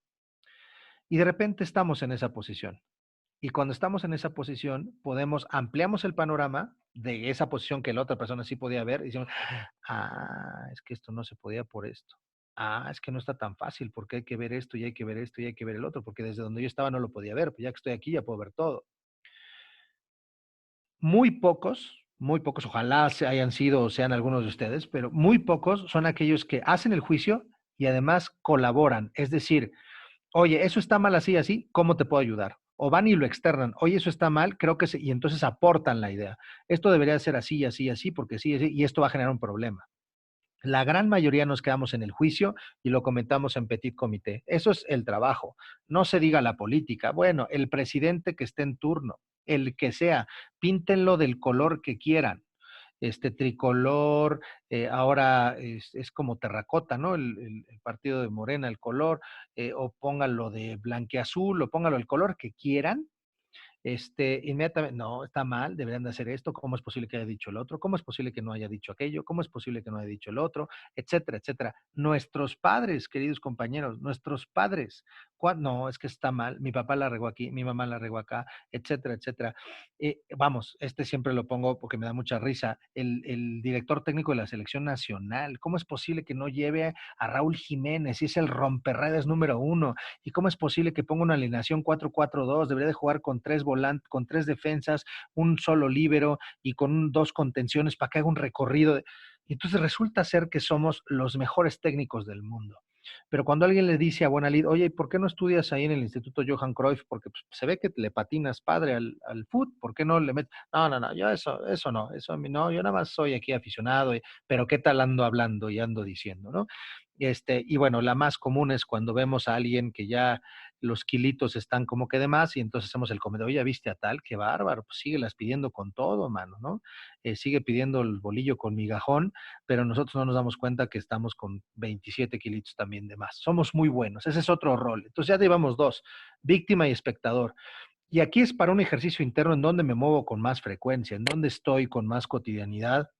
Y de repente estamos en esa posición. Y cuando estamos en esa posición, ampliamos el panorama de esa posición que la otra persona sí podía ver y decimos, es que esto no se podía por esto. Es que no está tan fácil porque hay que ver esto y hay que ver esto y hay que ver el otro, porque desde donde yo estaba no lo podía ver, pues ya que estoy aquí ya puedo ver todo. Muy pocos, ojalá hayan sido o sean algunos de ustedes, pero muy pocos son aquellos que hacen el juicio y además colaboran. Es decir, oye, eso está mal así, así, ¿cómo te puedo ayudar? O van y lo externan, oye, eso está mal, creo que y entonces aportan la idea. Esto debería ser así, así, así, porque sí, así, y esto va a generar un problema. La gran mayoría nos quedamos en el juicio y lo comentamos en petit comité. Eso es el trabajo. No se diga la política. Bueno, el presidente que esté en turno, el que sea, píntenlo del color que quieran. Tricolor, ahora es como terracota, ¿no? El partido de Morena, el color, o pónganlo de blanqueazul, o pónganlo el color que quieran, inmediatamente, no, está mal, deberían de hacer esto, ¿cómo es posible que haya dicho el otro? ¿Cómo es posible que no haya dicho aquello? ¿Cómo es posible que no haya dicho el otro? Etcétera, etcétera. Nuestros padres, queridos compañeros, nuestros padres, no, es que está mal, mi papá la regó aquí, mi mamá la regó acá, etcétera, etcétera. Vamos, siempre lo pongo porque me da mucha risa, el director técnico de la selección nacional, ¿cómo es posible que no lleve a Raúl Jiménez, si es el romperredes número 1? ¿Y cómo es posible que ponga una alineación 4-4-2? Debería de jugar con 3 volantes, con 3 defensas, un solo líbero y con 2 contenciones para que haga un recorrido. Y entonces resulta ser que somos los mejores técnicos del mundo. Pero cuando alguien le dice a buena lid, oye, ¿por qué no estudias ahí en el Instituto Johan Cruyff? Porque pues, se ve que le patinas padre al fútbol, ¿por qué no le metes? No, no, no, yo eso no, eso a mí no, yo nada más soy aquí aficionado, pero ¿qué tal ando hablando y ando diciendo, no? Y bueno, la más común es cuando vemos a alguien que ya los kilitos están como que de más y entonces hacemos el comentario, oye, ¿viste a tal? Qué bárbaro, pues síguelas pidiendo con todo, mano, ¿no? Sigue pidiendo el bolillo con migajón, pero nosotros no nos damos cuenta que estamos con 27 kilitos también de más. Somos muy buenos, ese es otro rol. Entonces ya llevamos 2, víctima y espectador. Y aquí es para un ejercicio interno en donde me muevo con más frecuencia, en donde estoy con más cotidianidad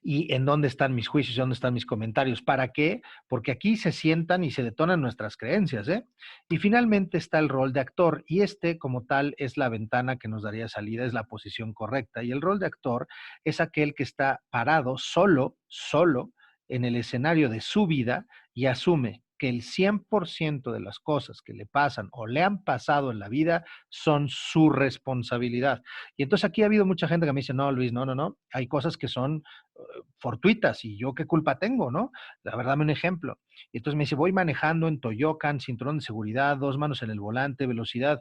y en dónde están mis juicios y dónde están mis comentarios. ¿Para qué? Porque aquí se sientan y se detonan nuestras creencias, ¿eh? Y finalmente está el rol de actor y como tal es la ventana que nos daría salida, es la posición correcta. Y el rol de actor es aquel que está parado solo en el escenario de su vida y asume que el 100% de las cosas que le pasan o le han pasado en la vida son su responsabilidad. Y entonces aquí ha habido mucha gente que me dice, no, Luis, no, no, no, hay cosas que son fortuitas y yo qué culpa tengo, ¿no? La verdad, dame un ejemplo. Y entonces me dice, voy manejando en Toyocan, cinturón de seguridad, dos manos en el volante, velocidad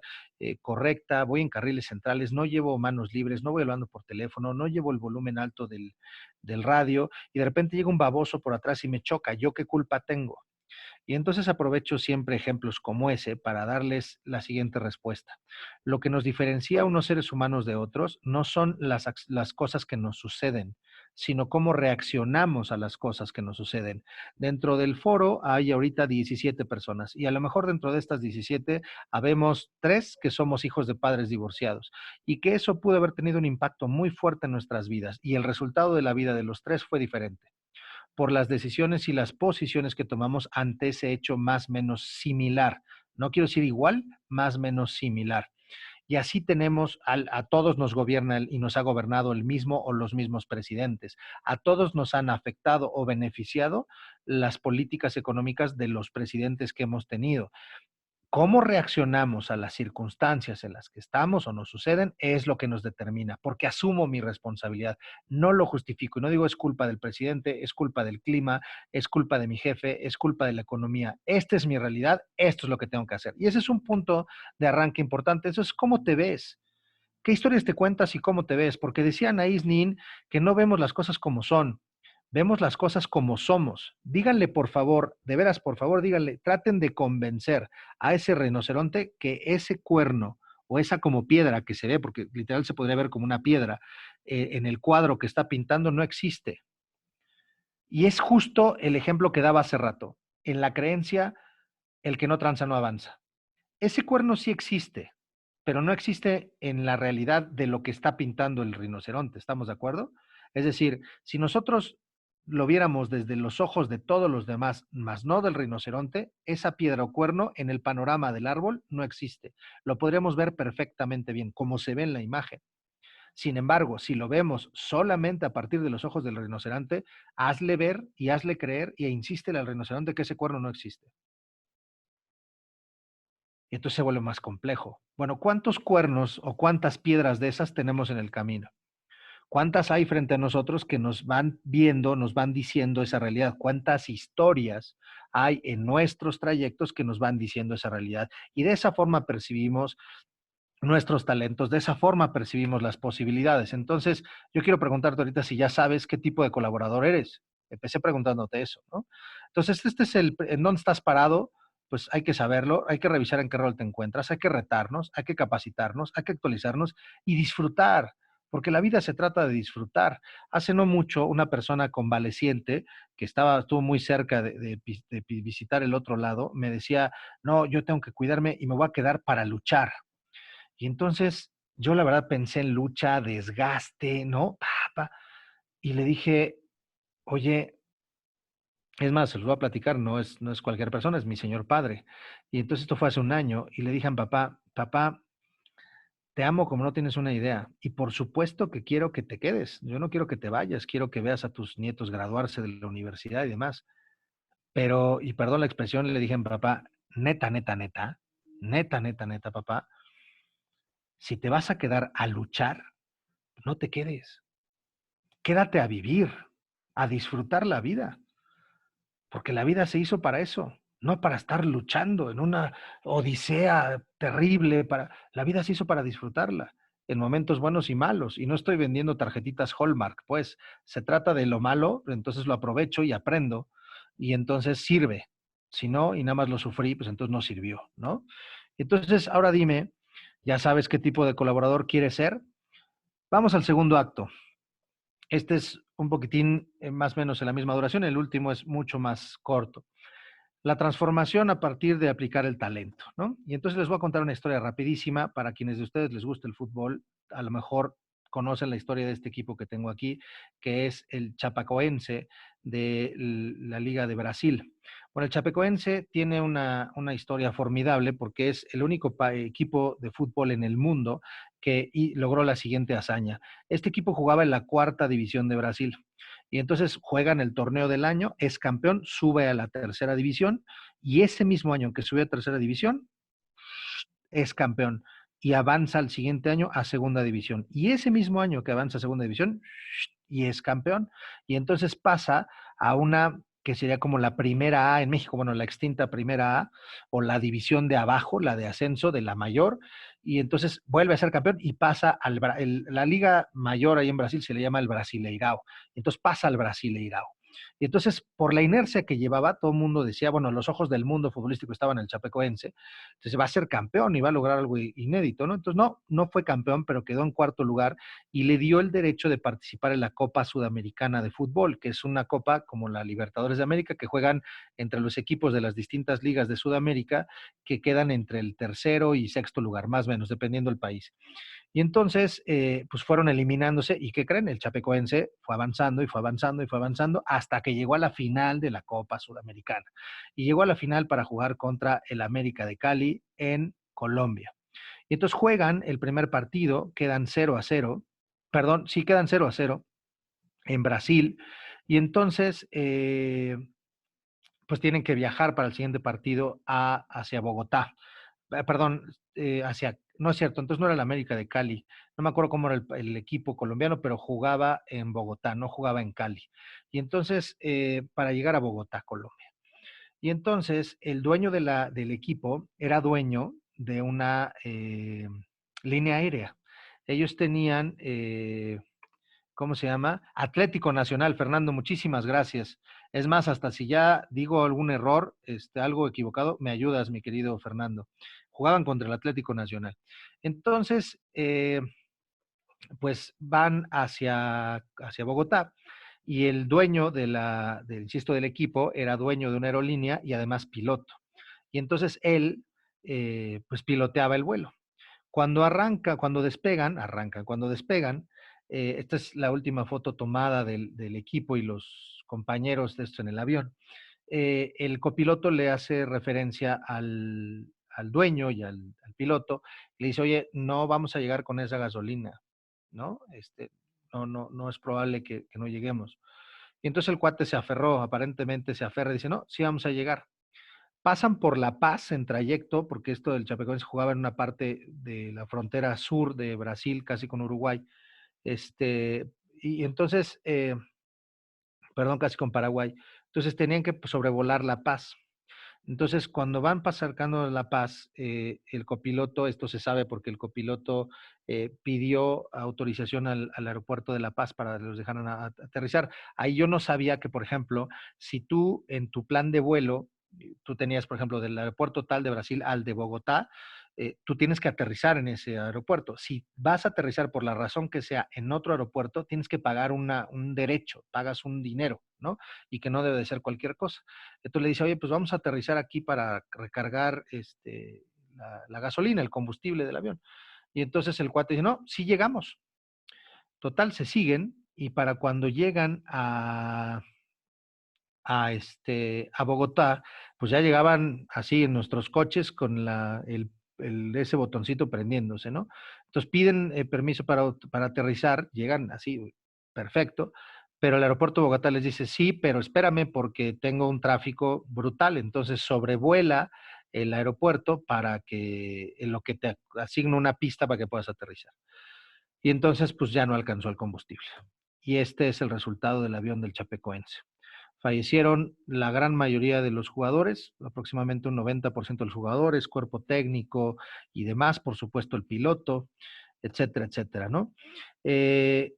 correcta, voy en carriles centrales, no llevo manos libres, no voy hablando por teléfono, no llevo el volumen alto del radio y de repente llega un baboso por atrás y me choca, ¿yo qué culpa tengo? Y entonces aprovecho siempre ejemplos como ese para darles la siguiente respuesta. Lo que nos diferencia a unos seres humanos de otros no son las cosas que nos suceden, sino cómo reaccionamos a las cosas que nos suceden. Dentro del foro hay ahorita 17 personas y a lo mejor dentro de estas 17 habemos 3 que somos hijos de padres divorciados y que eso pudo haber tenido un impacto muy fuerte en nuestras vidas y el resultado de la vida de los 3 fue diferente por las decisiones y las posiciones que tomamos ante ese hecho más o menos similar. No quiero decir igual, más o menos similar. Y así tenemos, a todos nos gobierna y nos ha gobernado el mismo o los mismos presidentes. A todos nos han afectado o beneficiado las políticas económicas de los presidentes que hemos tenido. Cómo reaccionamos a las circunstancias en las que estamos o nos suceden es lo que nos determina, porque asumo mi responsabilidad, no lo justifico y no digo es culpa del presidente, es culpa del clima, es culpa de mi jefe, es culpa de la economía. Esta es mi realidad, esto es lo que tengo que hacer. Y ese es un punto de arranque importante. Eso es cómo te ves. ¿Qué historias te cuentas y cómo te ves? Porque decía Anaïs Nin que no vemos las cosas como son, vemos las cosas como somos. Díganle, por favor, de veras, por favor, díganle, traten de convencer a ese rinoceronte que ese cuerno o esa como piedra que se ve, porque literal se podría ver como una piedra, en el cuadro que está pintando no existe. Y es justo el ejemplo que daba hace rato. En la creencia, el que no tranza no avanza. Ese cuerno sí existe, pero no existe en la realidad de lo que está pintando el rinoceronte, ¿estamos de acuerdo? Es decir, si nosotros lo viéramos desde los ojos de todos los demás, más no del rinoceronte, esa piedra o cuerno en el panorama del árbol no existe. Lo podríamos ver perfectamente bien, como se ve en la imagen. Sin embargo, si lo vemos solamente a partir de los ojos del rinoceronte, hazle ver y hazle creer e insístele al rinoceronte que ese cuerno no existe. Y entonces se vuelve más complejo. Bueno, ¿cuántos cuernos o cuántas piedras de esas tenemos en el camino? ¿Cuántas hay frente a nosotros que nos van viendo, nos van diciendo esa realidad? ¿Cuántas historias hay en nuestros trayectos que nos van diciendo esa realidad? Y de esa forma percibimos nuestros talentos, de esa forma percibimos las posibilidades. Entonces, yo quiero preguntarte ahorita si ya sabes qué tipo de colaborador eres. Empecé preguntándote eso, ¿no? Entonces, este es en dónde estás parado, pues hay que saberlo, hay que revisar en qué rol te encuentras, hay que retarnos, hay que capacitarnos, hay que actualizarnos y disfrutar, porque la vida se trata de disfrutar. Hace no mucho, una persona convaleciente que estuvo muy cerca de visitar el otro lado, me decía, no, yo tengo que cuidarme y me voy a quedar para luchar. Y entonces yo la verdad pensé en lucha, desgaste, ¿no? Y le dije, oye, es más, se los voy a platicar, no es cualquier persona, es mi señor padre. Y entonces esto fue hace un año y le dije a mi papá, papá, te amo como no tienes una idea. Y por supuesto que quiero que te quedes. Yo no quiero que te vayas, quiero que veas a tus nietos graduarse de la universidad y demás. Pero, y perdón la expresión, le dije a mi papá, neta, neta, neta, neta, neta, neta, papá, si te vas a quedar a luchar, no te quedes. Quédate a vivir, a disfrutar la vida, porque la vida se hizo para eso, no para estar luchando en una odisea terrible. La vida se hizo para disfrutarla, en momentos buenos y malos. Y no estoy vendiendo tarjetitas Hallmark, pues se trata de lo malo, entonces lo aprovecho y aprendo, y entonces sirve. Si no, y nada más lo sufrí, pues entonces no sirvió, ¿no? Entonces, ahora dime, ¿ya sabes qué tipo de colaborador quieres ser? Vamos al segundo acto. Este es un poquitín más o menos en la misma duración, el último es mucho más corto. La transformación a partir de aplicar el talento, ¿no? Y entonces les voy a contar una historia rapidísima para quienes de ustedes les gusta el fútbol, a lo mejor conocen la historia de este equipo que tengo aquí, que es el Chapecoense de la Liga de Brasil. Bueno, el Chapecoense tiene una historia formidable porque es el único equipo de fútbol en el mundo que logró la siguiente hazaña. Este equipo jugaba en la cuarta división de Brasil Y entonces juegan el torneo del año, es campeón, sube a la tercera división, y ese mismo año que sube a tercera división, es campeón y avanza al siguiente año a segunda división. Y ese mismo año que avanza a segunda división y es campeón, y entonces pasa a una que sería como la primera A en México, bueno, la extinta primera A, o la división de abajo, la de ascenso de la mayor, y entonces vuelve a ser campeón y pasa la liga mayor ahí en Brasil se le llama el Brasileirao, entonces pasa al Brasileirao. Y entonces, por la inercia que llevaba, todo el mundo decía, bueno, los ojos del mundo futbolístico estaban en el Chapecoense, entonces va a ser campeón y va a lograr algo inédito, ¿no? Entonces no fue campeón, pero quedó en cuarto lugar y le dio el derecho de participar en la Copa Sudamericana de Fútbol, que es una copa como la Libertadores de América, que juegan entre los equipos de las distintas ligas de Sudamérica, que quedan entre el tercero y sexto lugar, más o menos, dependiendo del país. Y entonces, pues fueron eliminándose, ¿y qué creen? El Chapecoense fue avanzando y fue avanzando y fue avanzando hasta que llegó a la final de la Copa Sudamericana. Y llegó a la final para jugar contra el América de Cali en Colombia. Y entonces juegan el primer partido, quedan 0-0, perdón, sí quedan 0-0 en Brasil, y entonces, pues tienen que viajar para el siguiente partido hacia Bogotá. Perdón, no es cierto, entonces no era el América de Cali, no me acuerdo cómo era el equipo colombiano, pero jugaba en Bogotá, no jugaba en Cali. Y entonces, para llegar a Bogotá, Colombia. Y entonces, el dueño del equipo era dueño de una línea aérea. Ellos tenían, ¿cómo se llama? Atlético Nacional, Fernando, muchísimas gracias. Es más, hasta si ya digo algún error, algo equivocado, me ayudas, mi querido Fernando. Jugaban contra el Atlético Nacional. Entonces, pues van hacia Bogotá y el dueño insisto, del equipo era dueño de una aerolínea y además piloto. Y entonces él, pues piloteaba el vuelo. Cuando despegan, esta es la última foto tomada del equipo y los compañeros de esto en el avión. El copiloto le hace referencia al dueño y al piloto, le dice, oye, no vamos a llegar con esa gasolina, ¿no? No es probable que no lleguemos. Y entonces el cuate se aferró, aparentemente se aferra y dice, no, sí vamos a llegar. Pasan por La Paz en trayecto, porque esto del Chapecoense jugaba en una parte de la frontera sur de Brasil, casi con Uruguay. Y entonces, perdón, casi con Paraguay. Entonces tenían que sobrevolar La Paz. Entonces, cuando van acercando La Paz, el copiloto, esto se sabe porque el copiloto pidió autorización al aeropuerto de La Paz para que los dejaran aterrizar. Ahí yo no sabía que, por ejemplo, si tú en tu plan de vuelo, tú tenías, por ejemplo, del aeropuerto tal de Brasil al de Bogotá, tú tienes que aterrizar en ese aeropuerto. Si vas a aterrizar por la razón que sea en otro aeropuerto, tienes que pagar un derecho, pagas un dinero, ¿no? Y que no debe de ser cualquier cosa. Entonces le dice, oye, pues vamos a aterrizar aquí para recargar la gasolina, el combustible del avión. Y entonces el cuate dice, no, sí llegamos. Total, se siguen y para cuando llegan a Bogotá, pues ya llegaban así en nuestros coches con ese botoncito prendiéndose, ¿no? Entonces piden permiso para aterrizar, llegan así, perfecto, pero el aeropuerto de Bogotá les dice, sí, pero espérame porque tengo un tráfico brutal, entonces sobrevuela el aeropuerto para que en lo que te asigna una pista para que puedas aterrizar. Y entonces pues ya no alcanzó el combustible. Y este es el resultado del avión del Chapecoense. Fallecieron la gran mayoría de los jugadores, aproximadamente un 90% de los jugadores, cuerpo técnico y demás, por supuesto el piloto, etcétera, etcétera, ¿no? Eh,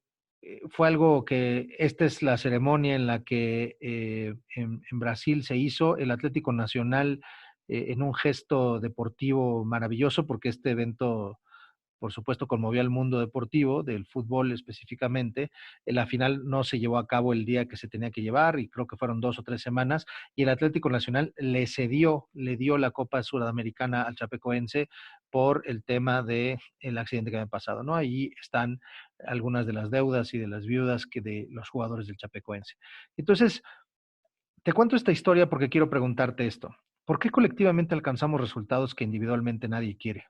Fue algo que, esta es la ceremonia en la que en Brasil se hizo el Atlético Nacional en un gesto deportivo maravilloso, porque este evento por supuesto, conmovió al mundo deportivo, del fútbol específicamente. La final no se llevó a cabo el día que se tenía que llevar y creo que fueron 2 o 3 semanas. Y el Atlético Nacional le dio la Copa Sudamericana al Chapecoense por el tema del accidente que había pasado, ¿no? Ahí están algunas de las deudas y de las viudas de los jugadores del Chapecoense. Entonces, te cuento esta historia porque quiero preguntarte esto. ¿Por qué colectivamente alcanzamos resultados que individualmente nadie quiere?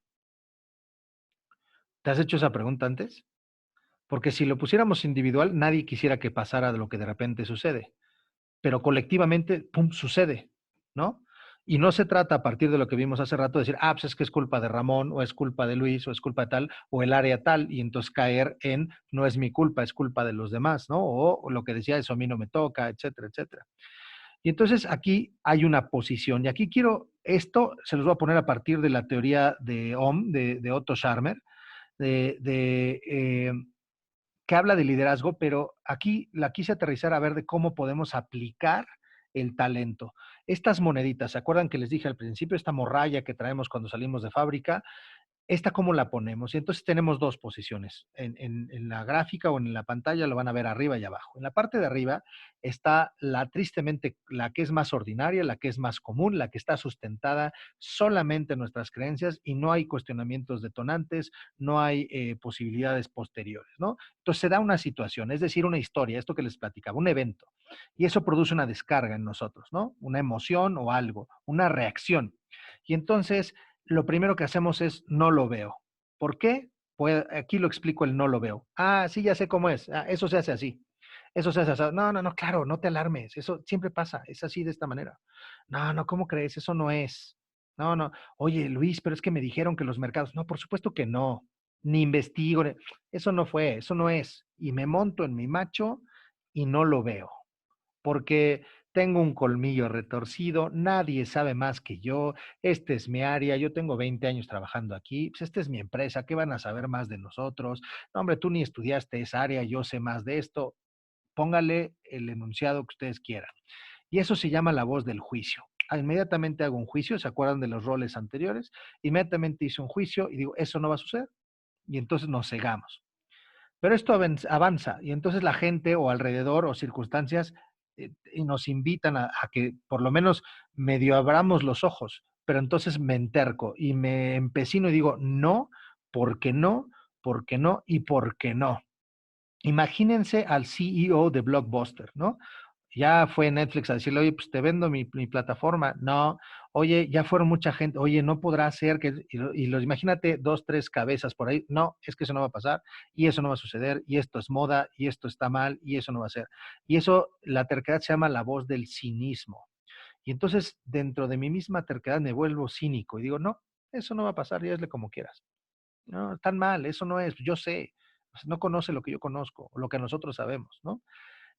¿Te has hecho esa pregunta antes? Porque si lo pusiéramos individual, nadie quisiera que pasara de lo que de repente sucede, pero colectivamente, pum, sucede, ¿no? Y no se trata a partir de lo que vimos hace rato de decir, ah, pues es que es culpa de Ramón, o es culpa de Luis, o es culpa de tal, o el área tal, y entonces caer en no es mi culpa, es culpa de los demás, ¿no? O lo que decía, eso a mí no me toca, etcétera, etcétera. Y entonces aquí hay una posición, y aquí quiero, esto se los voy a poner a partir de la teoría de Ohm, de Otto Scharmer, de, de que habla de liderazgo, pero aquí la quise aterrizar a ver de cómo podemos aplicar el talento. Estas moneditas, ¿se acuerdan que les dije al principio? Esta morralla que traemos cuando salimos de fábrica, ¿esta cómo la ponemos? Y entonces tenemos dos posiciones. En la gráfica o en la pantalla lo van a ver arriba y abajo. En la parte de arriba está tristemente, la que es más ordinaria, la que es más común, la que está sustentada solamente en nuestras creencias y no hay cuestionamientos detonantes, no hay posibilidades posteriores, ¿no? Entonces se da una situación, es decir, una historia, esto que les platicaba, un evento. Y eso produce una descarga en nosotros, ¿no? Una emoción o algo, una reacción. Y entonces lo primero que hacemos es no lo veo. ¿Por qué? Pues aquí lo explico el no lo veo. Ah, sí, ya sé cómo es. Ah, eso se hace así. Eso se hace así. No, no, no, claro, no te alarmes. Eso siempre pasa. Es así de esta manera. No, no, ¿cómo crees? Eso no es. No, no. Oye, Luis, pero es que me dijeron que los mercados. No, por supuesto que no. Ni investigo. Eso no fue, eso no es. Y me monto en mi macho y no lo veo porque tengo un colmillo retorcido, nadie sabe más que yo, esta es mi área, yo tengo 20 años trabajando aquí, pues esta es mi empresa, ¿qué van a saber más de nosotros? No, hombre, tú ni estudiaste esa área, yo sé más de esto. Póngale el enunciado que ustedes quieran. Y eso se llama la voz del juicio. Inmediatamente hago un juicio, ¿se acuerdan de los roles anteriores? Inmediatamente hice un juicio y digo, eso no va a suceder. Y entonces nos cegamos. Pero esto avanza y entonces la gente o alrededor o circunstancias y nos invitan a que por lo menos medio abramos los ojos, pero entonces me enterco y me empecino y digo, no, porque no, porque no y porque no. Imagínense al CEO de Blockbuster, ¿no? Ya fue Netflix a decirle, oye, pues te vendo mi plataforma. No, oye, ya fueron mucha gente, oye, no podrá ser que, los imagínate dos, tres cabezas por ahí. No, es que eso no va a pasar, y eso no va a suceder, y esto es moda, y esto está mal, y eso no va a ser. Y eso, la terquedad se llama la voz del cinismo. Y entonces, dentro de mi misma terquedad me vuelvo cínico y digo, no, eso no va a pasar, y hazle como quieras. No, tan mal, eso no es, yo sé, pues, no conoce lo que yo conozco, o lo que nosotros sabemos, ¿no?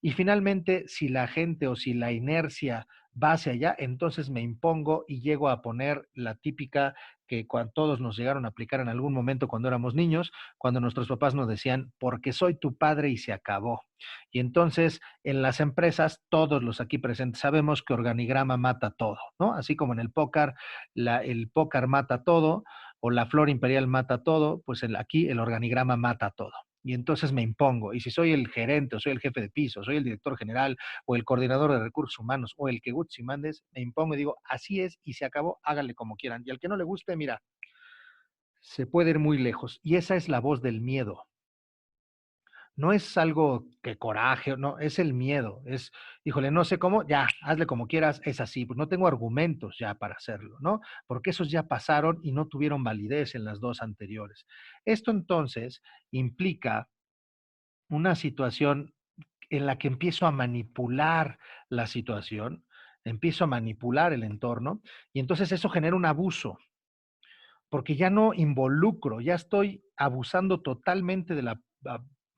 Y finalmente, si la gente o si la inercia va hacia allá, entonces me impongo y llego a poner la típica que cuando todos nos llegaron a aplicar en algún momento cuando éramos niños, cuando nuestros papás nos decían, porque soy tu padre y se acabó. Y entonces en las empresas, todos los aquí presentes sabemos que organigrama mata todo, ¿no? Así como en el póker, el póker mata todo o la flor imperial mata todo, pues aquí el organigrama mata todo y entonces me impongo. Y si soy el gerente, o soy el jefe de piso, soy el director general, o el coordinador de recursos humanos, o el que Gutsi mandes, me impongo y digo, así es y se acabó, háganle como quieran. Y al que no le guste, mira, se puede ir muy lejos. Y esa es la voz del miedo. No es algo que coraje, no, es el miedo. Es, híjole, no sé cómo, ya, hazle como quieras, es así. Pues no tengo argumentos ya para hacerlo, ¿no? Porque esos ya pasaron y no tuvieron validez en las dos anteriores. Esto entonces implica una situación en la que empiezo a manipular la situación, empiezo a manipular el entorno y entonces eso genera un abuso, porque ya no involucro, ya estoy abusando totalmente de la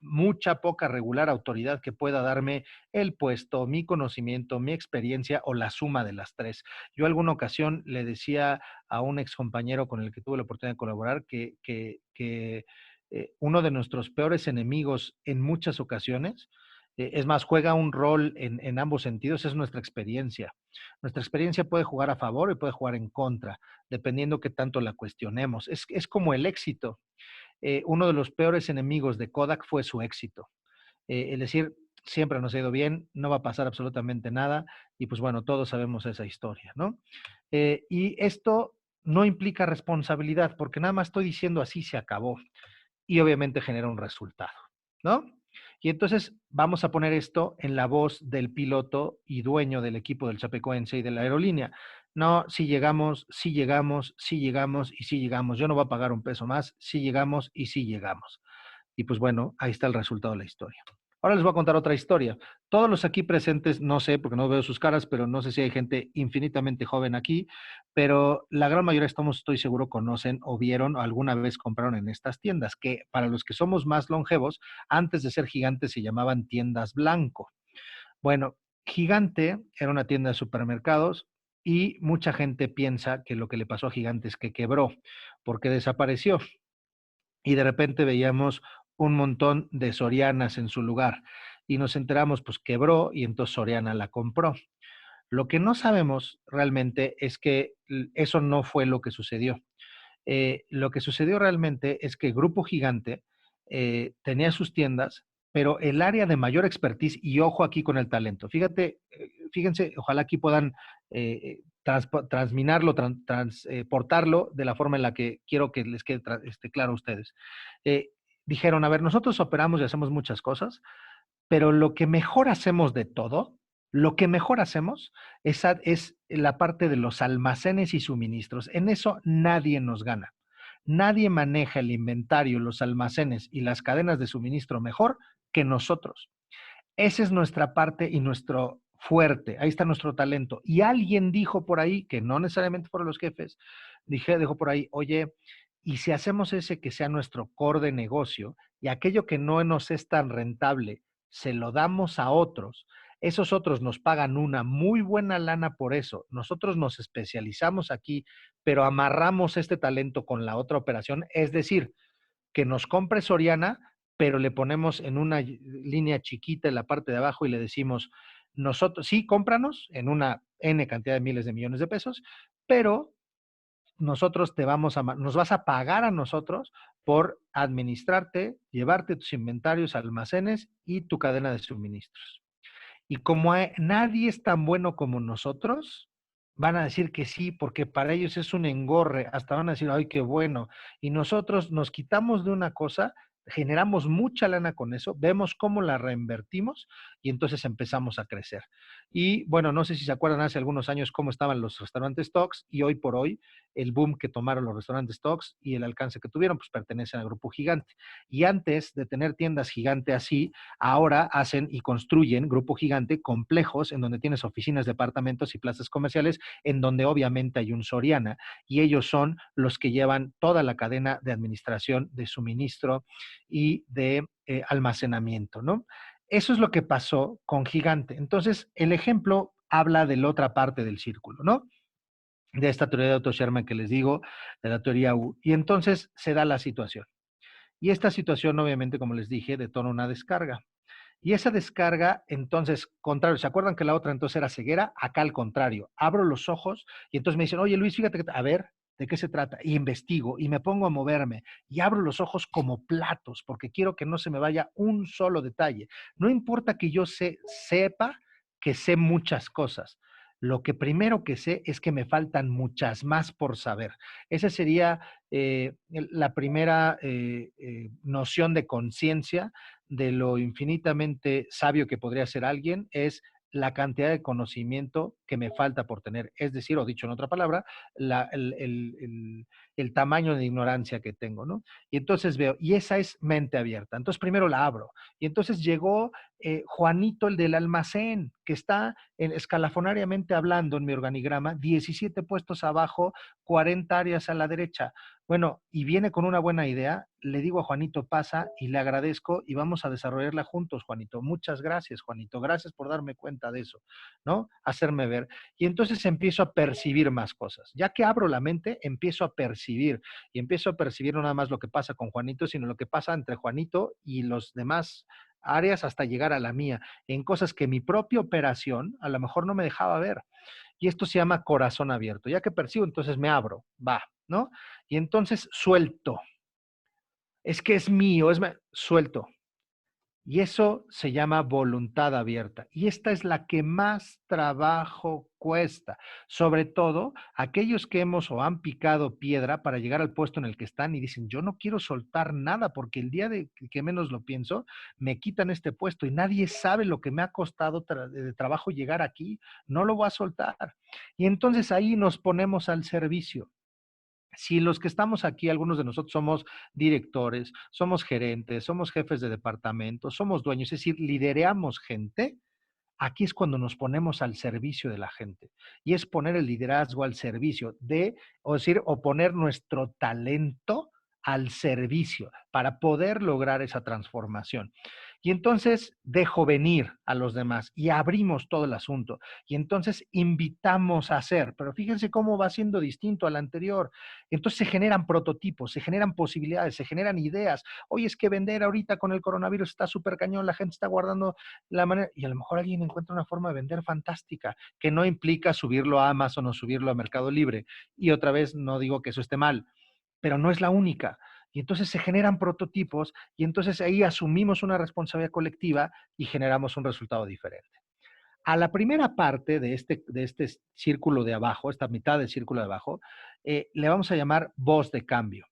mucha, poca, regular autoridad que pueda darme el puesto, mi conocimiento, mi experiencia o la suma de las tres. Yo alguna ocasión le decía a un ex compañero con el que tuve la oportunidad de colaborar que uno de nuestros peores enemigos en muchas ocasiones, es más, juega un rol en ambos sentidos, es nuestra experiencia. Nuestra experiencia puede jugar a favor y puede jugar en contra, dependiendo qué tanto la cuestionemos. Es como el éxito. Uno de los peores enemigos de Kodak fue su éxito. Es decir, siempre nos ha ido bien, no va a pasar absolutamente nada, y pues bueno, todos sabemos esa historia, ¿no? Y esto no implica responsabilidad, porque nada más estoy diciendo así se acabó, y obviamente genera un resultado, ¿no? Y entonces vamos a poner esto en la voz del piloto y dueño del equipo del Chapecoense y de la aerolínea. No, si llegamos, si llegamos, si llegamos y si llegamos. Yo no voy a pagar un peso más, si llegamos y si llegamos. Y pues bueno, ahí está el resultado de la historia. Ahora les voy a contar otra historia. Todos los aquí presentes, no sé, porque no veo sus caras, pero no sé si hay gente infinitamente joven aquí, pero la gran mayoría estamos, estoy seguro, conocen o vieron o alguna vez compraron en estas tiendas, que para los que somos más longevos, antes de ser gigantes se llamaban tiendas blanco. Bueno, Gigante era una tienda de supermercados y mucha gente piensa que lo que le pasó a Gigante es que quebró, porque desapareció y de repente veíamos un montón de Sorianas en su lugar y nos enteramos, pues quebró y entonces Soriana la compró. Lo que no sabemos realmente es que eso no fue lo que sucedió. Lo que sucedió realmente es que Grupo Gigante tenía sus tiendas, pero el área de mayor expertise, y ojo aquí con el talento, fíjate, fíjense, ojalá aquí puedan transminarlo, transportarlo de la forma en la que quiero que les quede claro a ustedes. Eh, Dijeron, a ver, nosotros operamos y hacemos muchas cosas, pero lo que mejor hacemos de todo, lo que mejor hacemos es la parte de los almacenes y suministros. En eso nadie nos gana. Nadie maneja el inventario, los almacenes y las cadenas de suministro mejor que nosotros. Esa es nuestra parte y nuestro fuerte. Ahí está nuestro talento. Y alguien dijo por ahí, que no necesariamente fueron los jefes, dijo por ahí, oye, ¿y si hacemos ese que sea nuestro core de negocio y aquello que no nos es tan rentable, se lo damos a otros? Esos otros nos pagan una muy buena lana por eso. Nosotros nos especializamos aquí, pero amarramos este talento con la otra operación. Es decir, que nos compre Soriana, pero le ponemos en una línea chiquita en la parte de abajo y le decimos, nosotros, sí, cómpranos en una N cantidad de miles de millones de pesos, pero nosotros nos vas a pagar a nosotros por administrarte, llevarte tus inventarios, almacenes y tu cadena de suministros. Y como nadie es tan bueno como nosotros, van a decir que sí, porque para ellos es un engorre, hasta van a decir, ay, qué bueno. Y nosotros nos quitamos de una cosa, generamos mucha lana con eso, vemos cómo la reinvertimos y entonces empezamos a crecer. Y bueno, no sé si se acuerdan hace algunos años cómo estaban los restaurantes Stocks y hoy por hoy el boom que tomaron los restaurantes Stocks y el alcance que tuvieron, pues pertenecen al grupo Gigante. Y antes de tener tiendas Gigante así, ahora hacen y construyen Grupo Gigante complejos en donde tienes oficinas, departamentos y plazas comerciales, en donde obviamente hay un Soriana y ellos son los que llevan toda la cadena de administración, de suministro y de almacenamiento, ¿no? Eso es lo que pasó con Gigante. Entonces, el ejemplo habla de la otra parte del círculo, ¿no? De esta teoría de Otto Sherman que les digo, de la teoría U. Y entonces se da la situación. Y esta situación, obviamente, como les dije, detona una descarga. Y esa descarga, entonces, contrario, ¿se acuerdan que la otra entonces era ceguera? Acá al contrario, abro los ojos y entonces me dicen, oye Luis, fíjate que, a ver, ¿de qué se trata? Y investigo y me pongo a moverme y abro los ojos como platos porque quiero que no se me vaya un solo detalle. No importa que yo sepa que sé muchas cosas. Lo que primero que sé es que me faltan muchas más por saber. Esa sería la primera noción de conciencia de lo infinitamente sabio que podría ser alguien, es la cantidad de conocimiento que me falta por tener. Es decir, o dicho en otra palabra, el tamaño de ignorancia que tengo, ¿no? Y entonces veo, y esa es mente abierta. Entonces primero la abro. Y entonces llegó Juanito, el del almacén, que está escalafonariamente hablando en mi organigrama, 17 puestos abajo, 40 áreas a la derecha. Bueno, y viene con una buena idea, le digo a Juanito, pasa y le agradezco y vamos a desarrollarla juntos, Juanito. Muchas gracias, Juanito. Gracias por darme cuenta de eso, ¿no? Hacerme ver. Y entonces empiezo a percibir más cosas. Ya que abro la mente, empiezo a percibir y empiezo a percibir no nada más lo que pasa con Juanito, sino lo que pasa entre Juanito y los demás áreas hasta llegar a la mía, en cosas que mi propia operación a lo mejor no me dejaba ver. Y esto se llama corazón abierto. Ya que percibo, entonces me abro, va, ¿no? Y entonces suelto. Es que es mío, suelto. Y eso se llama voluntad abierta. Y esta es la que más trabajo cuesta. Sobre todo aquellos que hemos o han picado piedra para llegar al puesto en el que están y dicen, yo no quiero soltar nada porque el día de que menos lo pienso, me quitan este puesto y nadie sabe lo que me ha costado de trabajo llegar aquí. No lo voy a soltar. Y entonces ahí nos ponemos al servicio. Si los que estamos aquí, algunos de nosotros somos directores, somos gerentes, somos jefes de departamento, somos dueños, es decir, lideramos gente, aquí es cuando nos ponemos al servicio de la gente. Y es poner el liderazgo al servicio de, o decir, o poner nuestro talento al servicio para poder lograr esa transformación. Y entonces dejo venir a los demás y abrimos todo el asunto. Y entonces invitamos a hacer, pero fíjense cómo va siendo distinto al anterior. Entonces se generan prototipos, se generan posibilidades, se generan ideas. Oye, es que vender ahorita con el coronavirus está súper cañón, la gente está guardando la manera, y a lo mejor alguien encuentra una forma de vender fantástica, que no implica subirlo a Amazon o subirlo a Mercado Libre. Y otra vez, no digo que eso esté mal, pero no es la única. Y entonces se generan prototipos y entonces ahí asumimos una responsabilidad colectiva y generamos un resultado diferente. A la primera parte de este círculo de abajo, esta mitad del círculo de abajo, le vamos a llamar voz de cambio.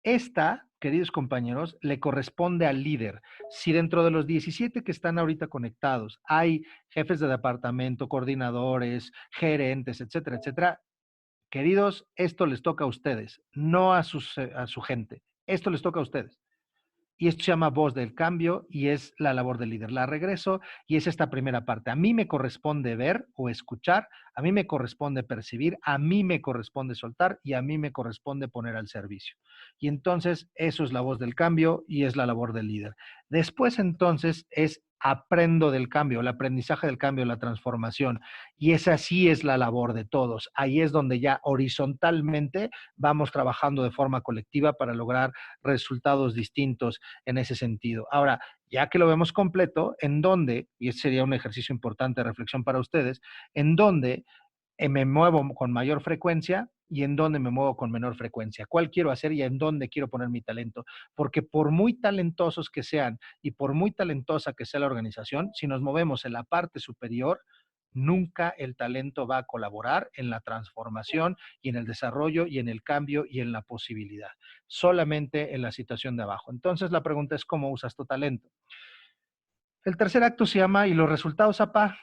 Esta, queridos compañeros, le corresponde al líder. Si dentro de los 17 que están ahorita conectados hay jefes de departamento, coordinadores, gerentes, etcétera, etcétera, queridos, esto les toca a ustedes, no a su gente. Esto les toca a ustedes. Y esto se llama voz del cambio y es la labor del líder. La regreso y es esta primera parte. A mí me corresponde ver o escuchar, a mí me corresponde percibir, a mí me corresponde soltar y a mí me corresponde poner al servicio. Y entonces eso es la voz del cambio y es la labor del líder. Después entonces es aprendo del cambio, el aprendizaje del cambio, la transformación. Y esa sí es la labor de todos. Ahí es donde ya horizontalmente vamos trabajando de forma colectiva para lograr resultados distintos en ese sentido. Ahora, ya que lo vemos completo, ¿en dónde? Y ese sería un ejercicio importante de reflexión para ustedes, ¿en dónde me muevo con mayor frecuencia y en dónde me muevo con menor frecuencia? ¿Cuál quiero hacer y en dónde quiero poner mi talento? Porque por muy talentosos que sean y por muy talentosa que sea la organización, si nos movemos en la parte superior, nunca el talento va a colaborar en la transformación y en el desarrollo y en el cambio y en la posibilidad, solamente en la situación de abajo. Entonces la pregunta es cómo usas tu talento. El tercer acto se llama ¿y los resultados, apa?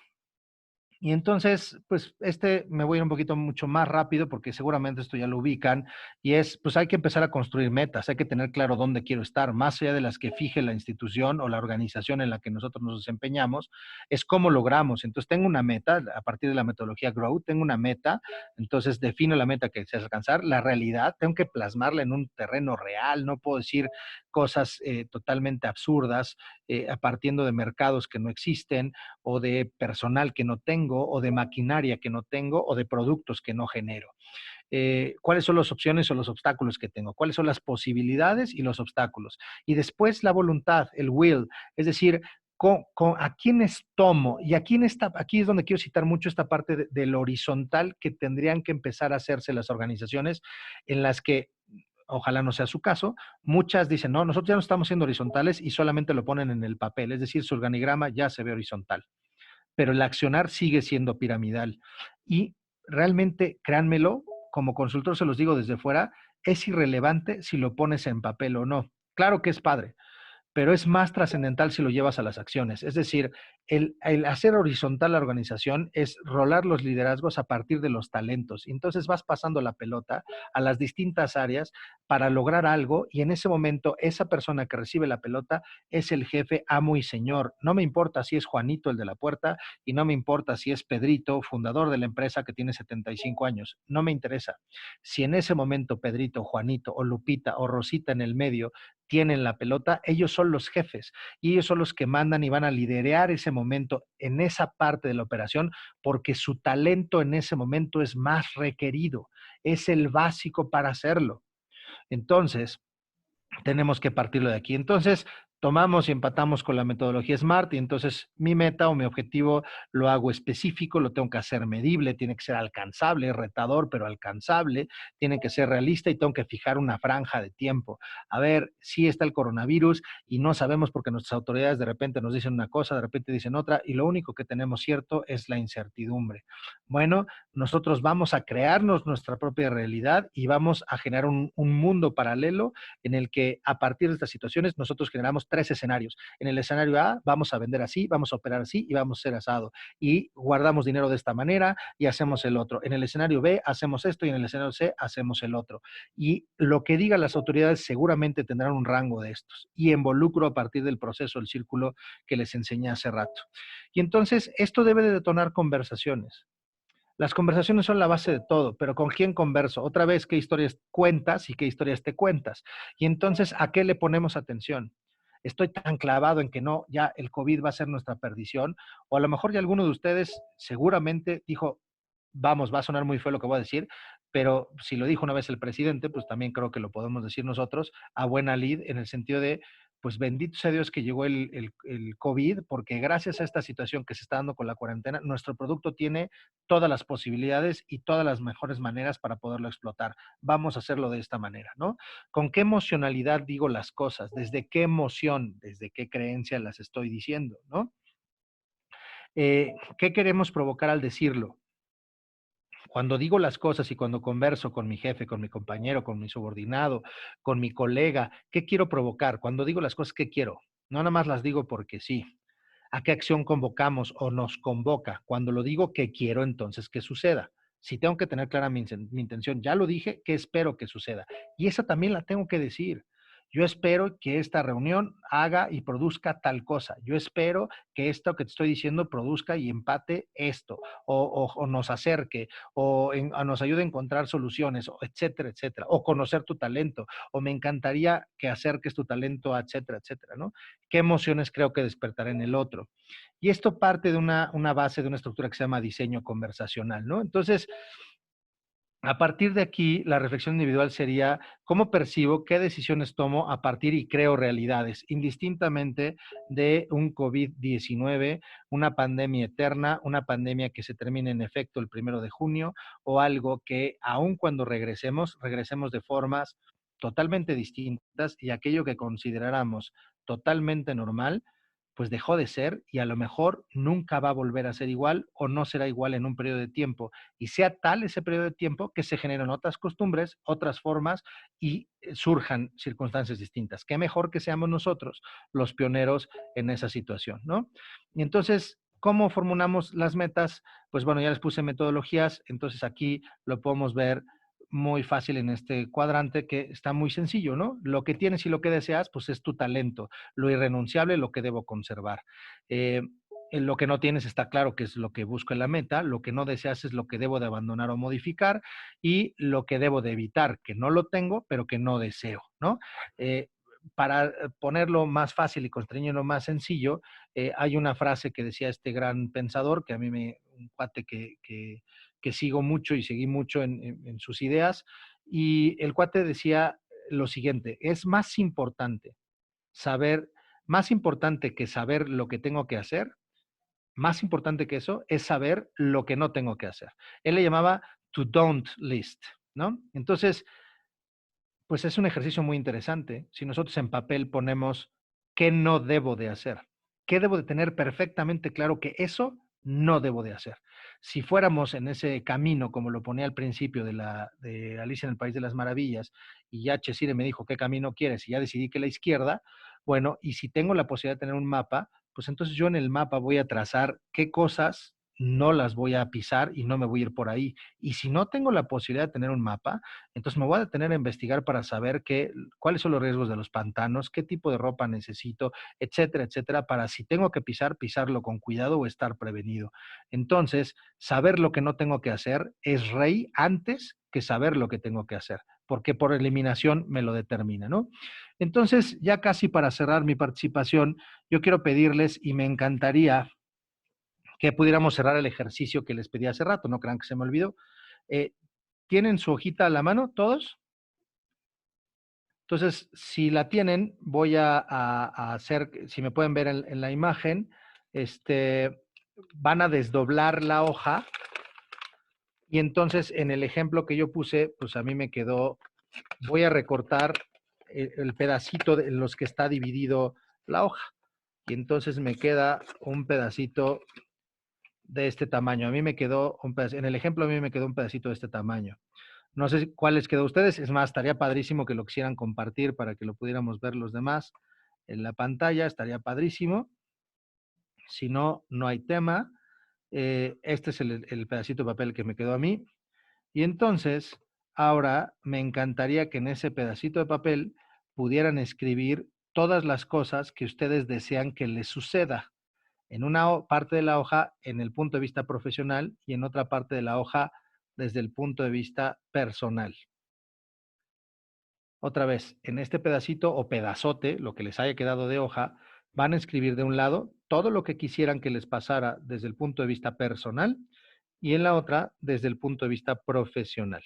Y entonces, pues me voy a ir un poquito mucho más rápido porque seguramente esto ya lo ubican y es, pues hay que empezar a construir metas, hay que tener claro dónde quiero estar, más allá de las que fije la institución o la organización en la que nosotros nos desempeñamos, es cómo logramos. Entonces tengo una meta, a partir de la metodología Grow, tengo una meta, entonces defino la meta que deseas alcanzar, la realidad, tengo que plasmarla en un terreno real, no puedo decir cosas totalmente absurdas, partiendo de mercados que no existen o de personal que no tengo o de maquinaria que no tengo o de productos que no genero. ¿Cuáles son las opciones o los obstáculos que tengo? ¿Cuáles son las posibilidades y los obstáculos? Y después la voluntad, el will, es decir, a quiénes tomo. Y aquí es donde quiero citar mucho esta parte del horizontal que tendrían que empezar a hacerse las organizaciones en las que ojalá no sea su caso, muchas dicen, no, nosotros ya no estamos siendo horizontales y solamente lo ponen en el papel, es decir, su organigrama ya se ve horizontal, pero el accionar sigue siendo piramidal. Y realmente, créanmelo, como consultor se los digo desde fuera, es irrelevante si lo pones en papel o no. Claro que es padre, pero es más trascendental si lo llevas a las acciones. Es decir, el hacer horizontal la organización es rolar los liderazgos a partir de los talentos. Entonces vas pasando la pelota a las distintas áreas para lograr algo y en ese momento esa persona que recibe la pelota es el jefe, amo y señor. No me importa si es Juanito el de la puerta y no me importa si es Pedrito, fundador de la empresa que tiene 75 años. No me interesa. Si en ese momento Pedrito, Juanito o Lupita o Rosita en el medio tienen la pelota, ellos son los jefes y ellos son los que mandan y van a liderar ese momento en esa parte de la operación porque su talento en ese momento es más requerido, es el básico para hacerlo. Entonces, tenemos que partirlo de aquí. Entonces, tomamos y empatamos con la metodología SMART y entonces mi meta o mi objetivo lo hago específico, lo tengo que hacer medible, tiene que ser alcanzable, retador, pero alcanzable, tiene que ser realista y tengo que fijar una franja de tiempo. A ver, sí está el coronavirus y no sabemos porque nuestras autoridades de repente nos dicen una cosa, de repente dicen otra y lo único que tenemos cierto es la incertidumbre. Bueno, nosotros vamos a crearnos nuestra propia realidad y vamos a generar un mundo paralelo en el que a partir de estas situaciones nosotros generamos tres escenarios. En el escenario A vamos a vender así, vamos a operar así y vamos a ser asado. Y guardamos dinero de esta manera y hacemos el otro. En el escenario B hacemos esto y en el escenario C hacemos el otro. Y lo que digan las autoridades seguramente tendrán un rango de estos. Y involucro a partir del proceso, el círculo que les enseñé hace rato. Y entonces esto debe de detonar conversaciones. Las conversaciones son la base de todo, pero ¿con quién converso? Otra vez, ¿qué historias cuentas y qué historias te cuentas? Y entonces, ¿a qué le ponemos atención? Estoy tan clavado en que no, ya el COVID va a ser nuestra perdición, o a lo mejor ya alguno de ustedes seguramente dijo, vamos, va a sonar muy feo lo que voy a decir, pero si lo dijo una vez el presidente, pues también creo que lo podemos decir nosotros a buena lid, en el sentido de, pues bendito sea Dios que llegó el COVID, porque gracias a esta situación que se está dando con la cuarentena, nuestro producto tiene todas las posibilidades y todas las mejores maneras para poderlo explotar. Vamos a hacerlo de esta manera, ¿no? ¿Con qué emocionalidad digo las cosas? ¿Desde qué emoción, desde qué creencia las estoy diciendo, ¿no? ¿Qué queremos provocar al decirlo? Cuando digo las cosas y cuando converso con mi jefe, con mi compañero, con mi subordinado, con mi colega, ¿qué quiero provocar? Cuando digo las cosas, ¿qué quiero? No nada más las digo porque sí. ¿A qué acción convocamos o nos convoca? Cuando lo digo, ¿qué quiero entonces que suceda? Si tengo que tener clara mi intención, ya lo dije, ¿qué espero que suceda? Y esa también la tengo que decir. Yo espero que esta reunión haga y produzca tal cosa. Yo espero que esto que te estoy diciendo produzca y empate esto, o nos acerque, o nos ayude a encontrar soluciones, o etcétera, etcétera, o conocer tu talento, o me encantaría que acerques tu talento, etcétera, etcétera, ¿no? ¿Qué emociones creo que despertará en el otro? Y esto parte de una base, de una estructura que se llama diseño conversacional, ¿no? Entonces, a partir de aquí, la reflexión individual sería cómo percibo, qué decisiones tomo a partir y creo realidades, indistintamente de un COVID-19, una pandemia eterna, una pandemia que se termine en efecto el 1 de junio, o algo que aun cuando regresemos, regresemos de formas totalmente distintas, y aquello que consideráramos totalmente normal, pues dejó de ser y a lo mejor nunca va a volver a ser igual o no será igual en un periodo de tiempo, y sea tal ese periodo de tiempo que se generen otras costumbres, otras formas, y surjan circunstancias distintas. Qué mejor que seamos nosotros los pioneros en esa situación, ¿no? Y entonces, ¿cómo formulamos las metas? Pues bueno, ya les puse metodologías, entonces aquí lo podemos ver muy fácil en este cuadrante, que está muy sencillo, ¿no? Lo que tienes y lo que deseas, pues es tu talento, lo irrenunciable, lo que debo conservar. Eh, en lo que no tienes está claro que es lo que busco en la meta, lo que no deseas es lo que debo de abandonar o modificar, y lo que debo de evitar, que no lo tengo, pero que no deseo, ¿no? Eh, para ponerlo más fácil y construirlo más sencillo, hay una frase que decía este gran pensador, que a mí un cuate que sigo mucho y seguí mucho en sus ideas, y el cuate decía lo siguiente: es saber, más importante que saber lo que tengo que hacer, más importante que eso es saber lo que no tengo que hacer. Él le llamaba to don't list, ¿no? Entonces, pues es un ejercicio muy interesante. Si nosotros en papel ponemos qué no debo de hacer, qué debo de tener perfectamente claro que eso no debo de hacer. Si fuéramos en ese camino, como lo ponía al principio de Alicia en el País de las Maravillas, y ya Chesire me dijo qué camino quieres, y ya decidí que la izquierda, bueno, y si tengo la posibilidad de tener un mapa, pues entonces yo en el mapa voy a trazar qué cosas no las voy a pisar y no me voy a ir por ahí. Y si no tengo la posibilidad de tener un mapa, entonces me voy a detener a investigar para saber cuáles son los riesgos de los pantanos, qué tipo de ropa necesito, etcétera, etcétera, para si tengo que pisar, pisarlo con cuidado o estar prevenido. Entonces, saber lo que no tengo que hacer es rey antes que saber lo que tengo que hacer, porque por eliminación me lo determina, ¿no? Entonces, ya casi para cerrar mi participación, yo quiero pedirles, y me encantaría que pudiéramos cerrar el ejercicio que les pedí hace rato, no crean que se me olvidó. Eh, ¿Tienen su hojita a la mano todos? Entonces, si la tienen, voy a hacer, si me pueden ver en la imagen, van a desdoblar la hoja, y entonces en el ejemplo que yo puse, pues a mí me quedó, voy a recortar el pedacito de los que está dividido la hoja, y entonces me queda un pedacito de este tamaño. A mí me quedó un pedacito, en el ejemplo a mí me quedó un pedacito de este tamaño. No sé cuál les quedó a ustedes, es más, estaría padrísimo que lo quisieran compartir para que lo pudiéramos ver los demás. en la pantalla, estaría padrísimo. Si no, no hay tema. Este es el pedacito de papel que me quedó a mí. Y entonces, ahora me encantaría que en ese pedacito de papel pudieran escribir todas las cosas que ustedes desean que les suceda. En una parte de la hoja en el punto de vista profesional y en otra parte de la hoja desde el punto de vista personal. Otra vez, en este pedacito o pedazote, lo que les haya quedado de hoja, van a escribir de un lado todo lo que quisieran que les pasara desde el punto de vista personal y en la otra desde el punto de vista profesional.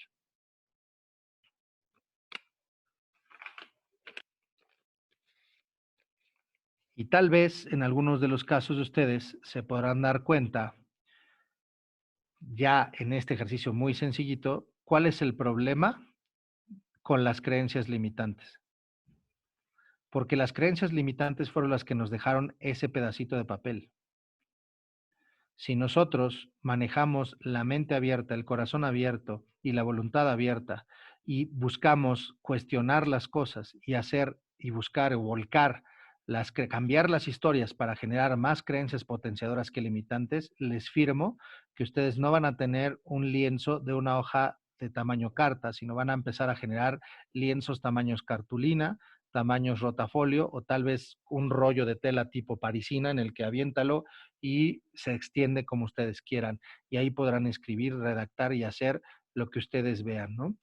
Y tal vez en algunos de los casos de ustedes se podrán dar cuenta, ya en este ejercicio muy sencillito, cuál es el problema con las creencias limitantes. Porque las creencias limitantes fueron las que nos dejaron ese pedacito de papel. Si nosotros manejamos la mente abierta, el corazón abierto y la voluntad abierta y buscamos cuestionar las cosas y hacer y buscar o volcar cambiar las historias para generar más creencias potenciadoras que limitantes, les firmo que ustedes no van a tener un lienzo de una hoja de tamaño carta, sino van a empezar a generar lienzos tamaños cartulina, tamaños rotafolio o tal vez un rollo de tela tipo parisina en el que aviéntalo y se extiende como ustedes quieran. Y ahí podrán escribir, redactar y hacer lo que ustedes vean, ¿no?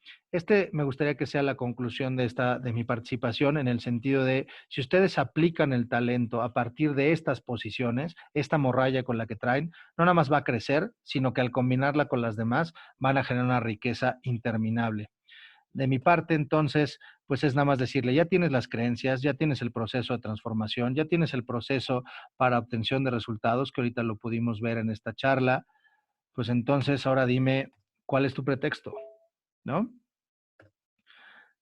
Me gustaría que sea la conclusión de mi participación en el sentido de, si ustedes aplican el talento a partir de estas posiciones, esta morralla con la que traen, no nada más va a crecer, sino que al combinarla con las demás van a generar una riqueza interminable. De mi parte, entonces, pues es nada más decirle, ya tienes las creencias, ya tienes el proceso de transformación, ya tienes el proceso para obtención de resultados, que ahorita lo pudimos ver en esta charla, pues entonces ahora dime, ¿cuál es tu pretexto? ¿No?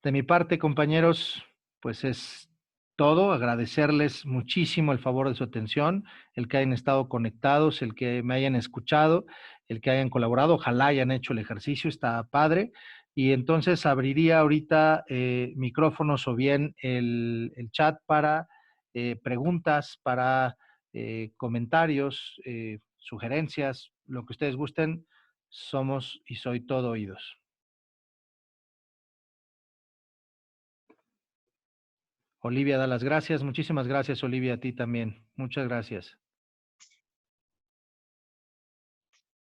De mi parte, compañeros, pues es todo. Agradecerles muchísimo el favor de su atención, el que hayan estado conectados, el que me hayan escuchado, el que hayan colaborado. Ojalá hayan hecho el ejercicio, está padre. Y entonces abriría ahorita micrófonos o bien el chat para preguntas, para comentarios, sugerencias, lo que ustedes gusten. Somos y soy todo oídos. Olivia da las gracias. Muchísimas gracias, Olivia, a ti también. Muchas gracias.